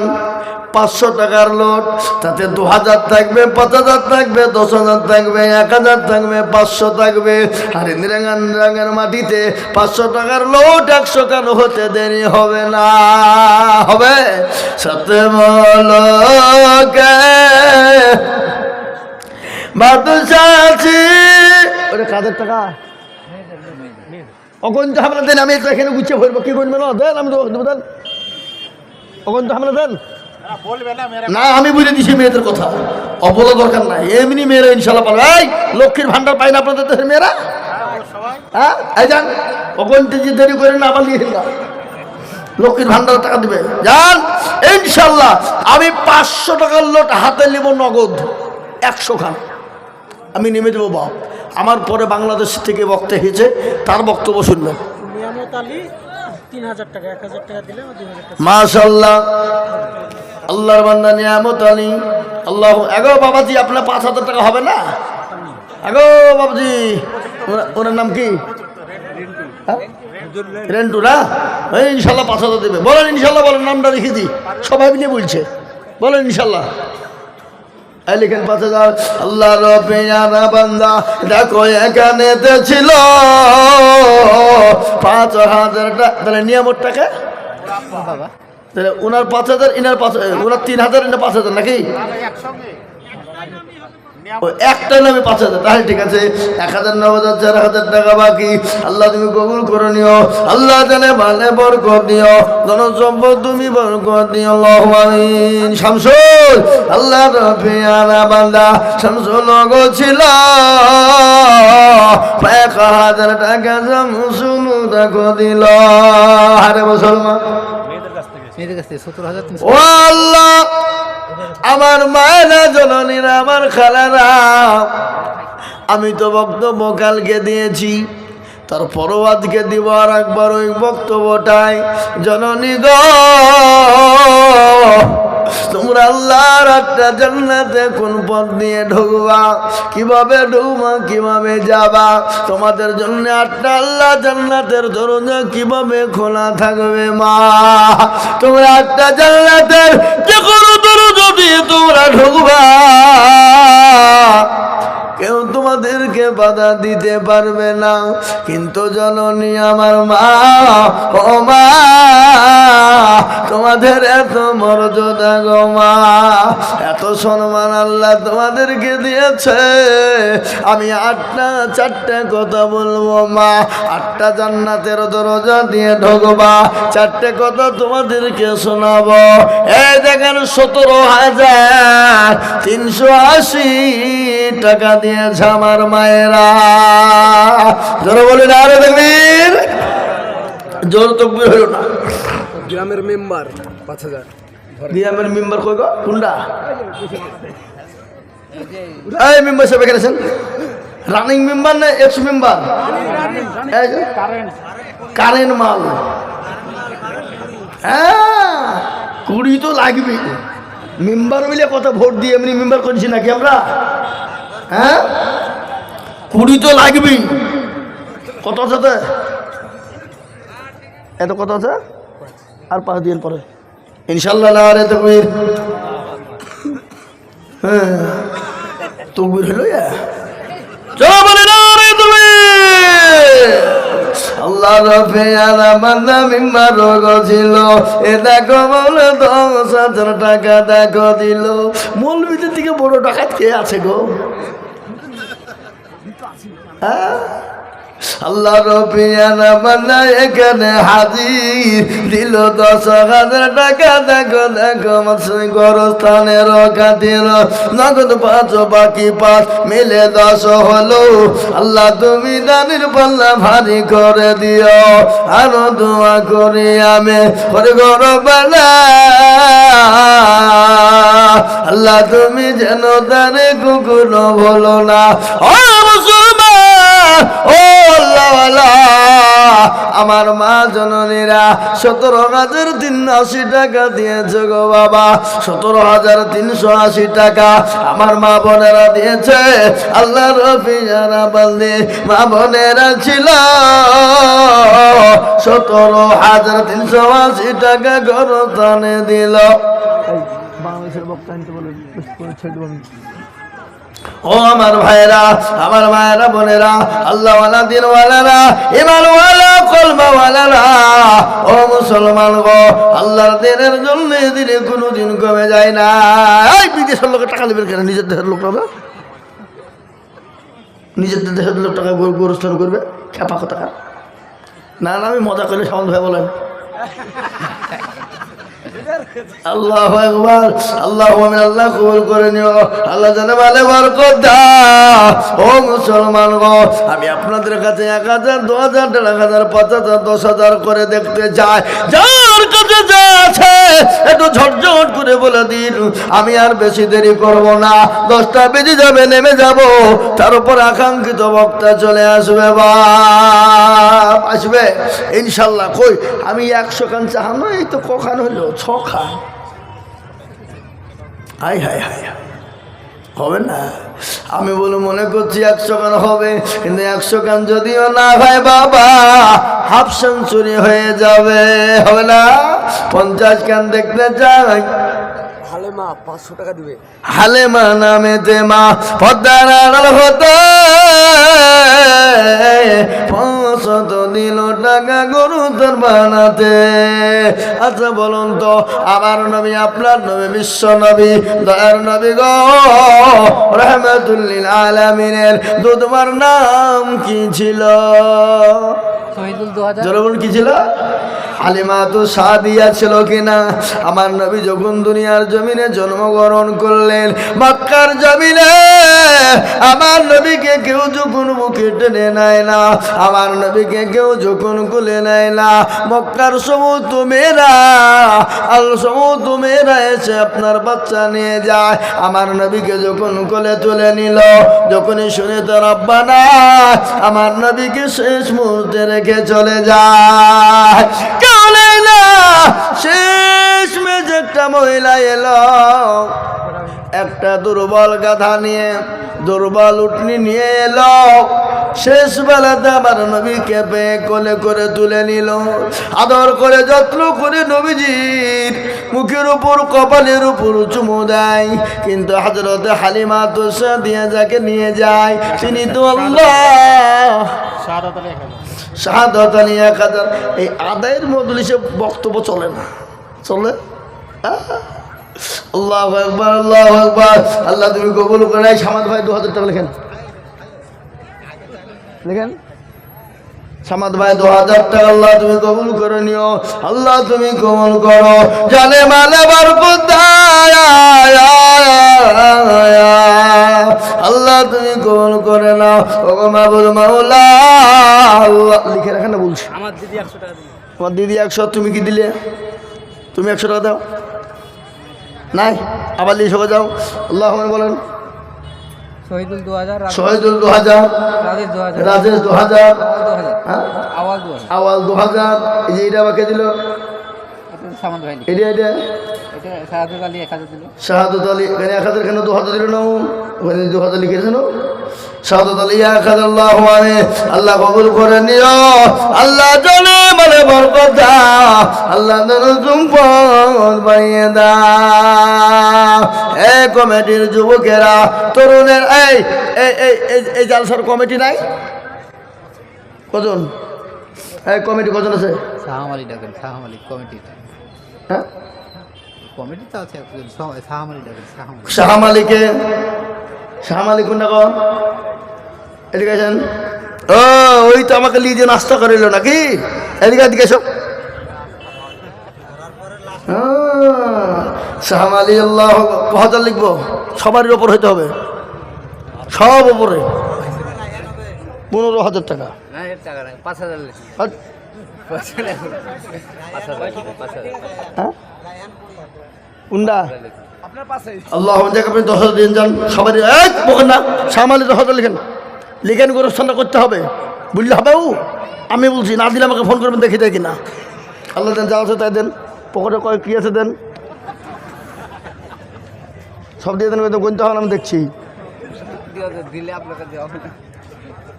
500 টাকার নোট, তাতে 2000 থাকবে, 5000 থাকবে, 10,000 থাকবে, 1000 থাকবে, 500 থাকবে। আর ইন্দিরাঙ্গার মাটিতে 500 টাকার নোট 100 খান হতে দেরি হবে না। হবে? সত্য বলো কে বাদশাহী। ওরে কাদের টাকা? অগন্ত হামলা দেন। আমি এখানে গুছিয়ে ভরবো। কি করবে না দেন, আমি দেবো। দেন অগন্ত হামলা দেন না। আমি বুঝে দিছি মেয়েদের কথা, অবলা দরকার নাই। এমনি মেয়েরা ইনশাল্লাহ পাবে। এই লক্ষ্মীর ভান্ডার পাই না আপনাদের দেশের মেয়েরা? হ্যাঁ, এই যান অগন্তে যে দেরি করে না, আবার নিয়ে গা লক্ষ্মীর ভান্ডার টাকা দিবে। যান ইনশাল্লাহ। আমি 500 টাকার লোট হাতে নেব নগদ 100 খান। আমি নেমে দেবো বাপ। আমার পরে বাংলাদেশ থেকে বক্তা এসেছে, তার বক্তব্য শুনবেন। নিয়ামত আলী 3,000 টাকা, 1,000 টাকা দিলে 2,000 টাকা। মাশাআল্লাহ, আল্লাহর বান্দা নিয়ামত আলী। আল্লাহ এগো বাবাজি, আপনার 5,000 টাকা হবে না? আগো বাবুজি, ওনার নাম কি? হ্যাঁ? রেন্টু না? এই ইনশাল্লাহ 5,000 দেবে। বলেন ইনশাল্লাহ, বলেন, নামটা লিখে দিই, সবাই মিলে বলছে, বলেন ইনশাল্লাহ। লিখেন 5,000। আল্লাহ রবিয়ানা বান্দা দেখো এখানেতে ছিল 5,000 টাকা, তাহলে নিয়ামত টাকা, বাবা তাহলে ওনার 5,000, ইনার 5,000, ওনার 3,000, ইনার 5,000 নাকি? একটা নামে 5,000, তাহলে ঠিক আছে। 1,000, 9,000, 4,000 টাকা বাকি। আল্লাহ তুমি কবুল করে নিও, আল্লাহ জানে ভালে বরকত দিও, জনসম্পদ তুমি বরকত দিও, আল্লাহু আমিন। শামসুল, আল্লাহ রবিয়ানা বান্দা শামসুল লগো ছিল 1,000 টাকা শামসুল দেখো দিল। আরে মুসলমান, মেয়েদের কাছ থেকে 70,300। ও আল্লাহ, আমার মায়েরা, জননীরা, আমার খালারা, আমি তো বক্তব্য কালকে দিয়েছি, তারপরও আজকে দিব আর একবার ওই বক্তব্যটাই। জননী গো, তোমরা আল্লাহর একটা জান্নাতে কোন পথ দিয়ে ঢুকবা, কিভাবে ঢুকবা, কিভাবে যাবা, তোমাদের জন্য 8টা আল্লাহ জান্নাতের দরজা কিভাবে খোলা থাকবে মা। তোমরা 8টা জান্নাতের যে কোনো দরজা দিয়ে তোমরা ঢুকবা, কেউ তোমাদেরকে বাধা দিতে পারবে না। কিন্তু জননী আমার মা, ও মা, তোমাদের এত মর্যাদা গো মা, এত সম্মান আল্লাহ তোমাদেরকে দিয়েছে। আমি 4টা কথা বলবো মা, 8টা জান্নাতের দরজা দিয়ে ঢুকবা, 4টে কথা তোমাদেরকে শোনাবো। এই দেখেন 17,380 টাকা দিয়েছে আমার মায়েরা। জোরে বলেন, আরে দেখবেন, জোর তকবীর হইল না। গ্রামের মেম্বার 5,000। গ্রামের মেম্বার কই গো? কোনটা? এই মেম্বার সাহেব এখানে আছেন? রানিং মেম্বার না এক্স মেম্বার? কারেন্ট মাল। হ্যাঁ, 20 তো লাগবে। মেম্বার মিলে কথা ভোট দিয়ে এমনি মেম্বার করছি নাকি আমরা? হ্যাঁ, 20 তো লাগবেই। কত আছে? এত কত আছে? আর 5 দিন পরে ইনশাল্লাহ। না রে তকবীর, হ্যাঁ তকবীর হলো। চলো বলে না রে তকবীর। আল্লাহ রবিয়ানা বান্দা মিম্বার রোগ ছিল, এ দেখো বলে 10,000 টাকা দেখো দিল। মৌলবীদের থেকে বড় ডাকাত কে আছে গো? হ্যাঁ, আল্লাহ রবিয়ানা বান্দা এখানে হাজির দিল 10,000 টাকা দেখো দেখো গরস্থানের খাতির, নগদ 5 বাকি 5 মিলে 10 হলো। আল্লাহ তুমি দানির পাল্লা ভারী করে দিও, আরো দোয়া করি আমি করে গরবানা। আল্লাহ তুমি যেন দানে কুকুরো বলো না। ও মুসলমান, ও আল্লাহ, আমার মা জননীরা 17,380 টাকা দিয়েছে গো বাবা। 17,380 টাকা আমার মা বোনেরা দিয়েছে। আল্লাহ রবিয়ানা বান্দে মা বোনেরা ছিল 17,380 টাকা গরতানে দিল। বাংলাদেশের বক্তা আনতে বলে ও আমার ভাইরা, আমার মায়েরা, বোনেরা, আল্লাহওয়ালা, দিনওয়ালারা, ইমানওয়ালা, কলমাওয়ালারা, ও মুসলমান গো, আল্লাহর দিনের জন্য দিনে কোনোদিন কমে যায় না। এই বিদেশের লোকের টাকা দেবেন কেন? নিজের দেশের লোকরা না, নিজের দেশের লোক টাকা গোরস্থান করবে, খেপা কথা। না না, আমি মজা করলে সামন্ত ভাই বলেন আল্লাহু আকবার, আল্লাহু আমিন। আল্লাহ কবুল করে নিও, আল্লাহ জানে ভালো বরকত দাও। ও মুসলমান গো, আমি আপনাদের কাছে 1,000, 2,000, 1,500, 5,000, 10,000 করে দেখতে চাই। যার কাছে যা আছে একটু ঝটঝট করে বলে দিন, আমি আর বেশি দেরি করব না। 10টা বেজে যাবে, নেমে যাব, তার উপর আকাঙ্ক্ষিত বক্তা চলে আসবে। বাপ আসবে ইনশাল্লাহ। কই আমি 100 খান চাহানো, এই তো কখান হইল, 6 খান। হাই হাই হাই, হবে না। আমি বলে মনে করছি 100 কান হবে, কিন্তু 100 কান যদিও না হয় বাবা, হাফ সেঞ্চুরি হয়ে যাবে। হবে না? 50 কান দেখতে চাই। হালেমা 500 টাকা দিবে। হালেমা নামেতে মা পদ্মার আড়াল হতে 500 দিল টাকা গরু তোর বানাতে। আচ্ছা বলুন তো, আমার নবী, আপনার নবী, বিশ্ব নবী, দয়ার নবী গো রহমাতুল্লিল আলামিনের দুধমার নাম কি ছিল? শহীদুল 2000 জনগণ কি ছিল? হালিমা তো সাদিয়া ছিল কিনা? আমার নবী যখন দুনিয়ার জমিনে জন্মগ্রহণ করলেন, মক্কার জমিনে আমার নবীকে কেউ যখন বুকে টেনে নেয় না, আমার নবীকে কেউ যখন কোলে নেয় না, মক্কার সমস্ত মেয়েরা সমস্ত মেয়েরা এসে আপনার বাচ্চা নিয়ে যায়। আমার নবীকে যখন কোলে তুলে নিল, যখনই শুনে তার আব্বা না, আমার নবীকে শেষ মুহূর্তে রেখে চলে যায়। শেষ মেজে একটা মহিলা এলো, একটা দুর্বল গাধা নিয়ে, দুর্বল উটনি নিয়ে এলো। শেষ বেলাতে আমার নবীকে পেয়ে কোলে করে তুলে নিল, আদর করে যত্ন করে নবীজির মুখের উপর কপালের উপর চুমু দেয়। কিন্তু হযরতে হালিমা তো সাদিয়া যাকে নিয়ে যায়, তিনি তো আল্লাহ শাহাদাত আলী 1000। এই আদায়ের মজলিসে বক্তব্য চলে না, চলে? আল্লাহু আকবার, আল্লাহু আকবার। আল্লাহ তুমি কবুল করে। সামাদ ভাই 2000 টাকা লেখেন, লেখেন। সামাদ ভাই 2000 টাকা আল্লাহ তুমি কবুল করে নিও, আল্লাহ তুমি কবুল করো। জানে মালে বরকত আল্লাহ তুমি কবুল করে নাও। ওগো মাবুদ মাওলা, আল্লাহ লিখে রাখেন না, বলছি। আমার দিদি 100 টাকা দিল। তোমার দিদি 100, তুমি কি দিলে? তুমি 100 টাকা দাও নাই? আবার লিখে সবাই যাও। আল্লাহ বলেন। শহীদুল 2000 শহীদুল 2000, রাজেশ 2000 রাজেশ 2000, হ্যাঁ? আওয়াল 2000 আওয়াল 2000। এই যে এটা আমাকে দিল, এটা সামাদ ভাই এটা এটা এটা শাহাদুল আলী 1000 দিল। শাহাদত আলী এখানে 1000, কেন 2000 দিল না? ওখানে 2000 লিখেছেন। শাহাদত আলী 1000 আল্লাহ মানে আল্লাহ কবুল করে নিও। আল্লাহ জানে মানে বরকত দাও, আল্লাহ যেন সম্পদ বাড়িয়ে দাও। এই কমিটির যুবকেরা, তরুণের এই এই এই এই জালসার কমিটি নাই? কজন? এই কমিটি কজন আছে? শাহাম আলী ডাকেন, শাহাম আলী কমিটি। হ্যাঁ, কমিটি তো আছে একজন, শাহাম আলী ডাকেন, শাহাম আলী। শাহাম আলীকে, শাহাম আলী কোনটা কো? এদিকে আসেন। ও ওই তো আমাকে লিজে নাস্তা করিল নাকি? এদিকে এদিকে এসো। শাহাম আলী আল্লাহ 1000 লিখবো, সবারই ওপর হইতে হবে, সব ওপরে। 15,000 টাকা। না এর টাকা না, 5000 লিখি। হাট। 5000 হ্যাঁ? কোনটা? আপনার পাশে আল্লাহ যাকে আপনি 10,000 দিন যান সবারই। এক বকেন না, শাহাম আলী 10,000 লিখেন, লিখেন গোরস্থানটা করতে হবে, বুঝলে হবে। আমি বলছি, না দিলে আমাকে ফোন করবেন, দেখি দেয় কিনা। আল্লাহ দেন, যা আছে তাই দেন, পকেটে কয়েক কী আছে দেন, সব দিয়ে দেন, গুনতে হবে, আমি দেখছি। দিলে আপনাকে দেওয়া হবে না।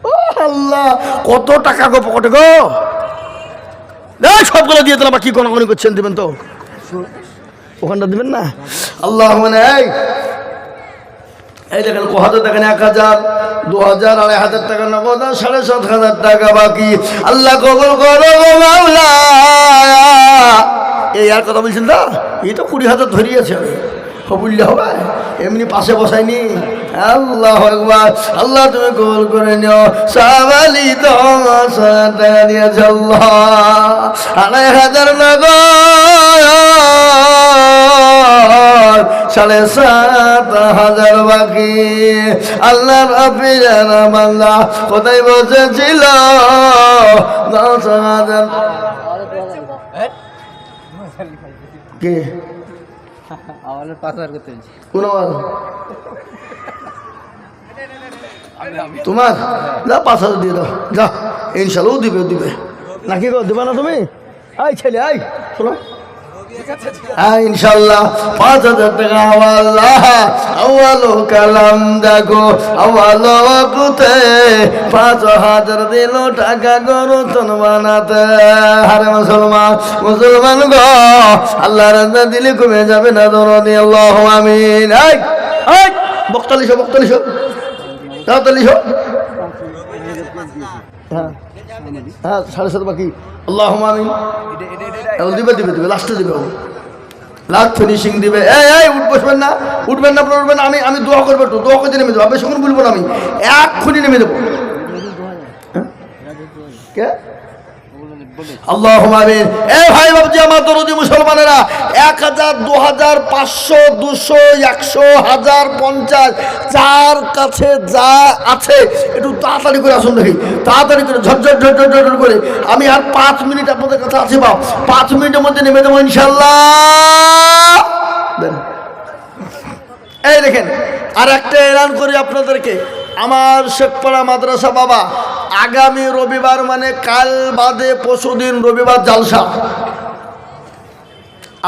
ও আল্লাহ, কত টাকা গো পকেটে গো! সবগুলো দিয়ে দিলাম, কি কোনো করছেন, দেবেন তো ওখানটা দিবেন না? আল্লাহ মানে এই দেখেন কত দেখেন, 1000, 2000, 2500 টাকা নগদ, 7,500 টাকা বাকি। আল্লাহ কবুল করো গো মাওলা। এই আর কথা বলছেন না, এই তো 20,000 ধরিয়েছে, বললে হবে, এমনি পাশে বসায়নি। আল্লাহ আকবার, আল্লাহ তুমি কবুল করে নিও। সাবালি 10,000 টাকা দিয়েছে আল্লাহ, 2,500 নগদ, 7,500 বাকি। আল্লাহ রাব্বিল আলামিন কোথায় বসেছিল? 10,000 কে? আওয়ালের 5000 করতে বলছি। কোন আওয়াল? তোমার? যা 5,000 দিয়ে দাও, যা, ইনশাল্লাহ দিবে, দিবে নাকি গো? দিবা না তুমি? আই ছেলে, আই শোনো, হ্যাঁ ইনশাল্লাহ 5,000 টাকা আল্লাহ আওয়ালো কালাম দেখো আওয়ালো কুতে 5,000 দিল টাকা গরতন বানাতে। আরে মুসলমান গো আল্লাহ রাজা দিলে কমে যাবে না দরদি আল্লাহ আমিন। এই বক্তালিশো তাড়াতাড়িশো। হ্যাঁ 7.5 বাকি আল্লাহ আমিন। দিবে লাস্টে দিবে লাস্ট ফিনিশিং দিবে। এই উঠবেন না আপনারা উঠবেন না। আমি দোয়া করবো, একটু দোয়া করে নেমে দেবো। বেশিক্ষণ বলবো না, আমি এক্ষুনি নেমে দেবো। কে আল্লাহুম্মা আমিন। এই ভাই বাবজি আমার দরদি মুসলমানেরা 1000 2000 500 200 100 1000 50 যার কাছে যা আছে একটু তাড়াতাড়ি করে আসুন দেখি, তাড়াতাড়ি করে ঝরঝর করে। আমি আর 5 মিনিট আপনাদের কাছে আছি বাপ, 5 মিনিটের মধ্যে নেমে দেবো ইনশাল্লাহ। এই দেখেন আর একটা এলান করি আপনাদেরকে, আমার শেখপাড়া মাদ্রাসা বাবা আগামী রবিবার মানে কাল বাদে পরশুদিন রবিবার জালসা।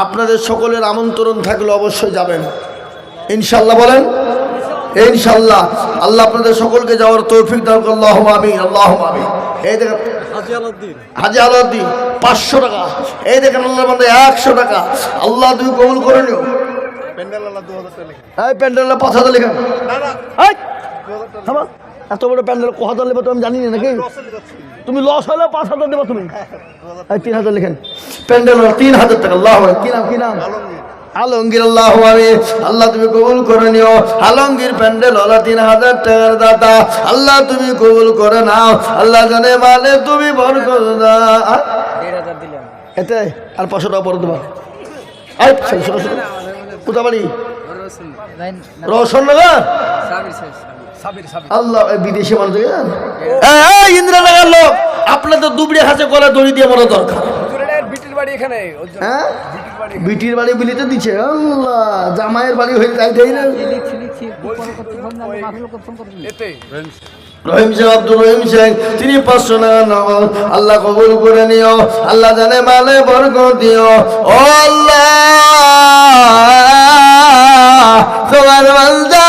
আপনাদের সকলের আমন্ত্রণ থাকলে অবশ্যই যাবেন ইনশাল্লাহ। বলেন ইনশাল্লাহ। আল্লাহ আপনাদের সকলকে যাওয়ার তৌফিক দান করুন। আল্লাহুম্মা আমিন আল্লাহুম্মা আমিন। এই দেখেন হাজি আলাউদ্দিন 500 টাকা। এই দেখেন আল্লাহ বান্দা 100 টাকা। আল্লাহ তুমি কবুল করে নিও। এই প্যান্ডেলটা 5,000 লেখা। এত বড় প্যান্ডেল 1,000 নেবো তো আমি জানি না নাকি? তুমি লস হলে 5,000 দেবো তুমি। 3,000 লেখেন প্যান্ডেল 3,000 টাকা। আল্লাহ কি নাম আলমগীর। আল্লাহ আমিন। আল্লাহ তুমি কবুল করে নিও। আলমগীর প্যান্ডেল ওলা 3,000 টাকার দাতা। আল্লাহ তুমি কবুল করে নাও। আল্লাহ জানে মালে তুমি বরকত দাও। 1,500 দিলাম এতে আর 500 টাকা পরে দেবো। কোথা বাড়ি? রওশননগর। আল্লাহ বিদেশে মানুষ ইন্দিরানগর লোক। আপনাদের দুবড়ি হাতে গলা দড়ি দিয়ে মরা দরকার। হ্যাঁ বিটির বাড়ি বিলিতে দিচ্ছে। আল্লাহ জামাইয়ের বাড়ি হয়ে যাই না। রহিম শেখ আব্দুল রহিম শেখ তিনি 500 টাকা নাও। আল্লাহ কবুল করে নিও। আল্লাহ জানে মালে বরকত দিও। ও আল্লাহ তোমার বান্দা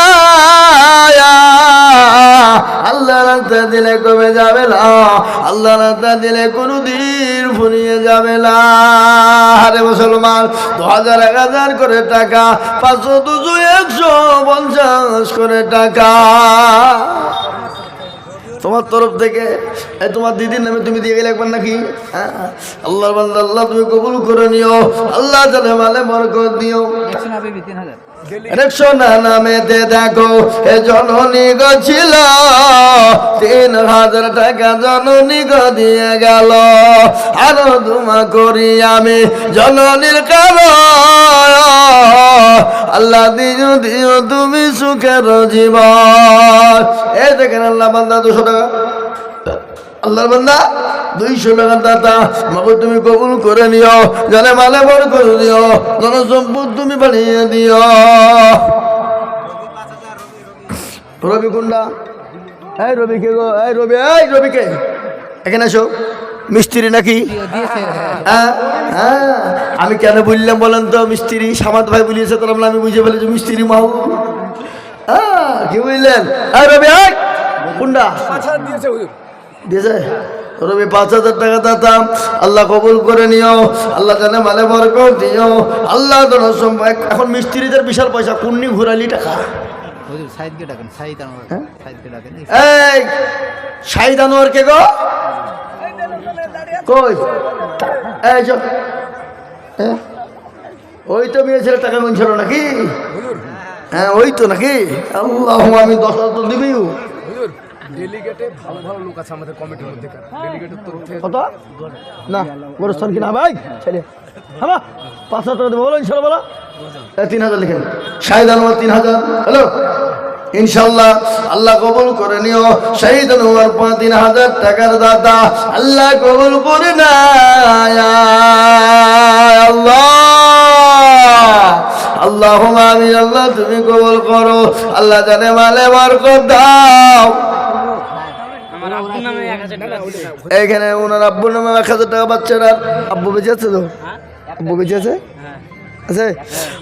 আল্লাহ রাস্তা দিলে কমে যাবে না, আল্লাহ রাস্তা দিলে কোনোদিন ফুরিয়ে যাবে না। আরে মুসলমান 2000 1000 করে টাকা, 500 200 150 করে টাকা তোমার তরফ থেকে। তোমার দিদির নামে তুমি দিয়ে গেলে একবার নাকি? আল্লাহর বান্দা আল্লাহ তুমি কবুল করে নিও। আল্লাহ জানে মালে বরকত দিও। 100 নামেতে দেখো এ জননী গো ছিল 3,000 টাকা জননী গো দিয়ে গেল। আরো দুমা করি আমি জননীর কারণ আল্লাহ দিও তুমি সুখের জীবন। এই দেখেন আল্লাহ বান্দা 200 টাকা। আল্লাহর বান্দা 200 টাকা দাতা। মাগো তুমি কবুল করে নিও। জানে মালে বরকত দিও। জন সম্পদ তুমি বাড়িয়ে দিও। রবি কুন্ডা। এই রবি কে গো? এই রবি কে? এখানে আসো। মিস্ত্রি নাকি? হ্যাঁ আমি কেন বললাম বলেন তো? মিস্ত্রি সামাদ ভাই বলিয়েছে তার আমি বুঝে ফেলেছি মিস্ত্রি মাহু। কি বুঝলেন? রবি কুন্ডা দিয়েছে রবি 5,000 টাকা দাতাম। আল্লাহ কবুল করে নিও। আল্লাহ জানে মালে বরকত দিও। আল্লাহ এখন মিস্ত্রিদের বিশাল পয়সা। কুন্নি ঘুরালি টাকা। এই শাহিদ আনোয়ার কে গো? কই? এই ওই তো মেয়ে ছেলে টাকা গুনছিল নাকি? হ্যাঁ ওই তো নাকি? আল্লাহ আমি 10,000 তো দিবি। ডেলিগেটে ভালো ভালো লোক আছে আমাদের কমিটির মধ্যে। ডেলিগেটের তরফ থেকে কত না গোরস্থান কিনা ভাই ছেলে হ্যাঁ 5,000 টাকা দেবো। বলো ইনশাল্লাহ বলো। 3,000 লিখেন। শাহিদ আনোয়ার 3,000। হ্যালো ইনশাল্লাহ আল্লাহ কবুল করে নিও। শাহিদ আনোয়ার 3,000 টাকার দাতা। আল্লাহ কবুল করে না আল্লাহ। আল্লাহুম্মা আমিন। আল্লাহ তুমি কবুল করো। আল্লাহ জানে মালে বরকত দাও। এইখানে ওনার আব্বুর নামে 1,000 টাকা। বাচ্চারা আব্বু বেঁচে আছে তো? আব্বু বেঁচে আছে? আছে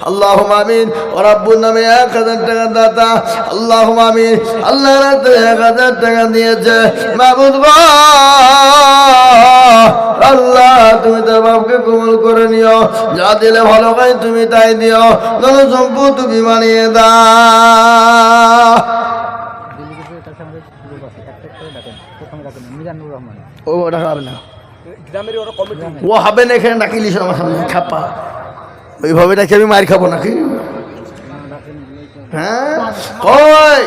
আল্লাহুম্মা আমিন ও রাব্বুর নামে 1000 টাকা দাতা আল্লাহুম্মা আমিন আল্লাহ রাতে 1000 টাকা দিয়েছে মাবুদ গো আল্লাহ তুমি তার বাপকে কবুল করে নিও যা দিলে ভালো হয় তুমি তাই দিও ধন সম্পদ তুমি বানিয়ে দাও মিজানুর রহমান ও ওটা হবে না গ্রামের ওরা কমিটি ও হবে না এখানে ডাকিলিস আমার সামনে খাপা ওইভাবে ডাকি আমি মার খাবো নাকি হ্যাঁ কই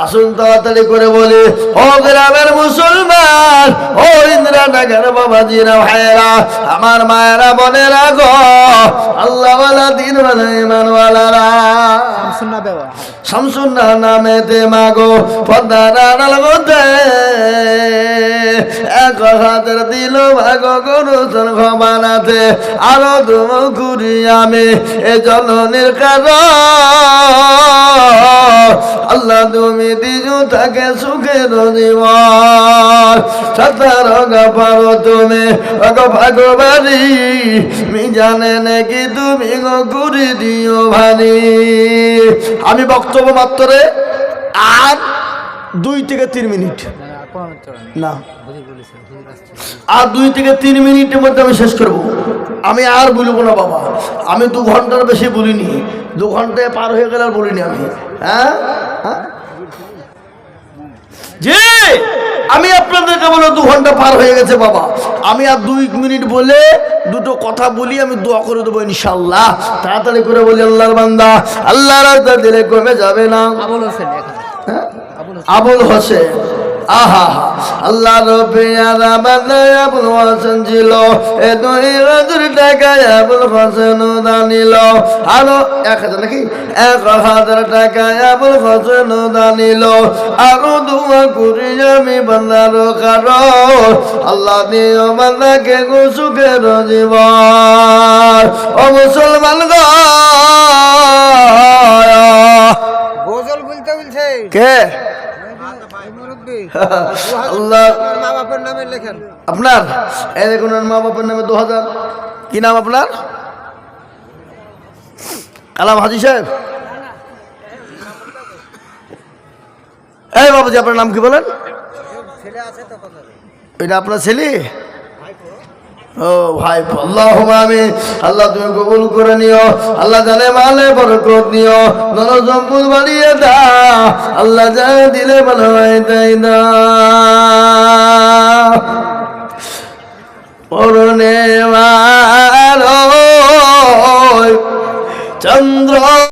আসুন তাড়াতাড়ি করে বলি ও গ্রামের মুসলমান ও ইন্দ্রানগর বাবাজিরা ভাইয়েরা আমার মায়েরা বোনেরা গো আল্লাহওয়ালা দিনওয়ালা ইমানওয়ালারা শুননা দেওয়া শামসুন্নাহ নামেতে মাগো পদ্মার মধ্যে এক হাতের দিল ভাগো গরু সর্ঘ বানাতে আরো দুম ঘুরি আমি এ জননীর কারণ আল্লাহ তুমি দিজু থাকে সুখের জীবন সাতার পারো তুমি ভাগবাড়ি মি জানে নাকি তুমি গো ঘুরি দিও ভানি আমি বক্তব্য মাত্রে আর 2 থেকে 3 মিনিট না আর 2 থেকে 3 মিনিটের মধ্যে আমি শেষ করব আমি আর বলবো না বাবা আমি 2 ঘন্টার বেশি বলিনি 2 ঘন্টায় পার হয়ে গেলে আর বলিনি আমি হ্যাঁ জি আমি আপনাদেরকে বলে 2 ঘন্টা পার হয়ে গেছে বাবা আমি আর 2 মিনিট বলে দুটো কথা বলি আমি দোয়া করে দেবো ইনশাআল্লাহ তাড়াতাড়ি করে বলি আল্লাহর বান্দা আল্লাহর রাস্তা দিলে কমে যাবে না আবুল হোসেন আবুল হোসেন আহা আল্লাহ রব্বে আরামানে আবুল হোসেন ছিল এ 2000 টাকা আবুল হোসেন দানিল আরো 1000 নাকি 1000 টাকা আবুল হোসেন দানিল আরো দোয়া করি আমি বান্দার কারণ আল্লাহ দিও বান্দাকে গো সুখের জীবন ও মুসলমান গো গজল বলতে বলছে কে মুরব্বী আল্লাহ মা বাপের নামে লেখেন আপনার এই দেখুন ওর মা বাবার নামে 2000 কি নাম আপনার কালাম হাজি সাহেব এই বাবুজি আপনার নাম কি বলেন ছেলে আছে তো কথা এটা আপনার ছেলে ও ভাই আল্লাহ আমিন আল্লাহ তুমি কবুল করে নিও আল্লাহ জানে মালে বরকত নিও ধন সম্পদ বাড়িয়ে দাও আল্লাহ যা দিলে ভালো হয় তাই দাও পরনে মারো চন্দ্র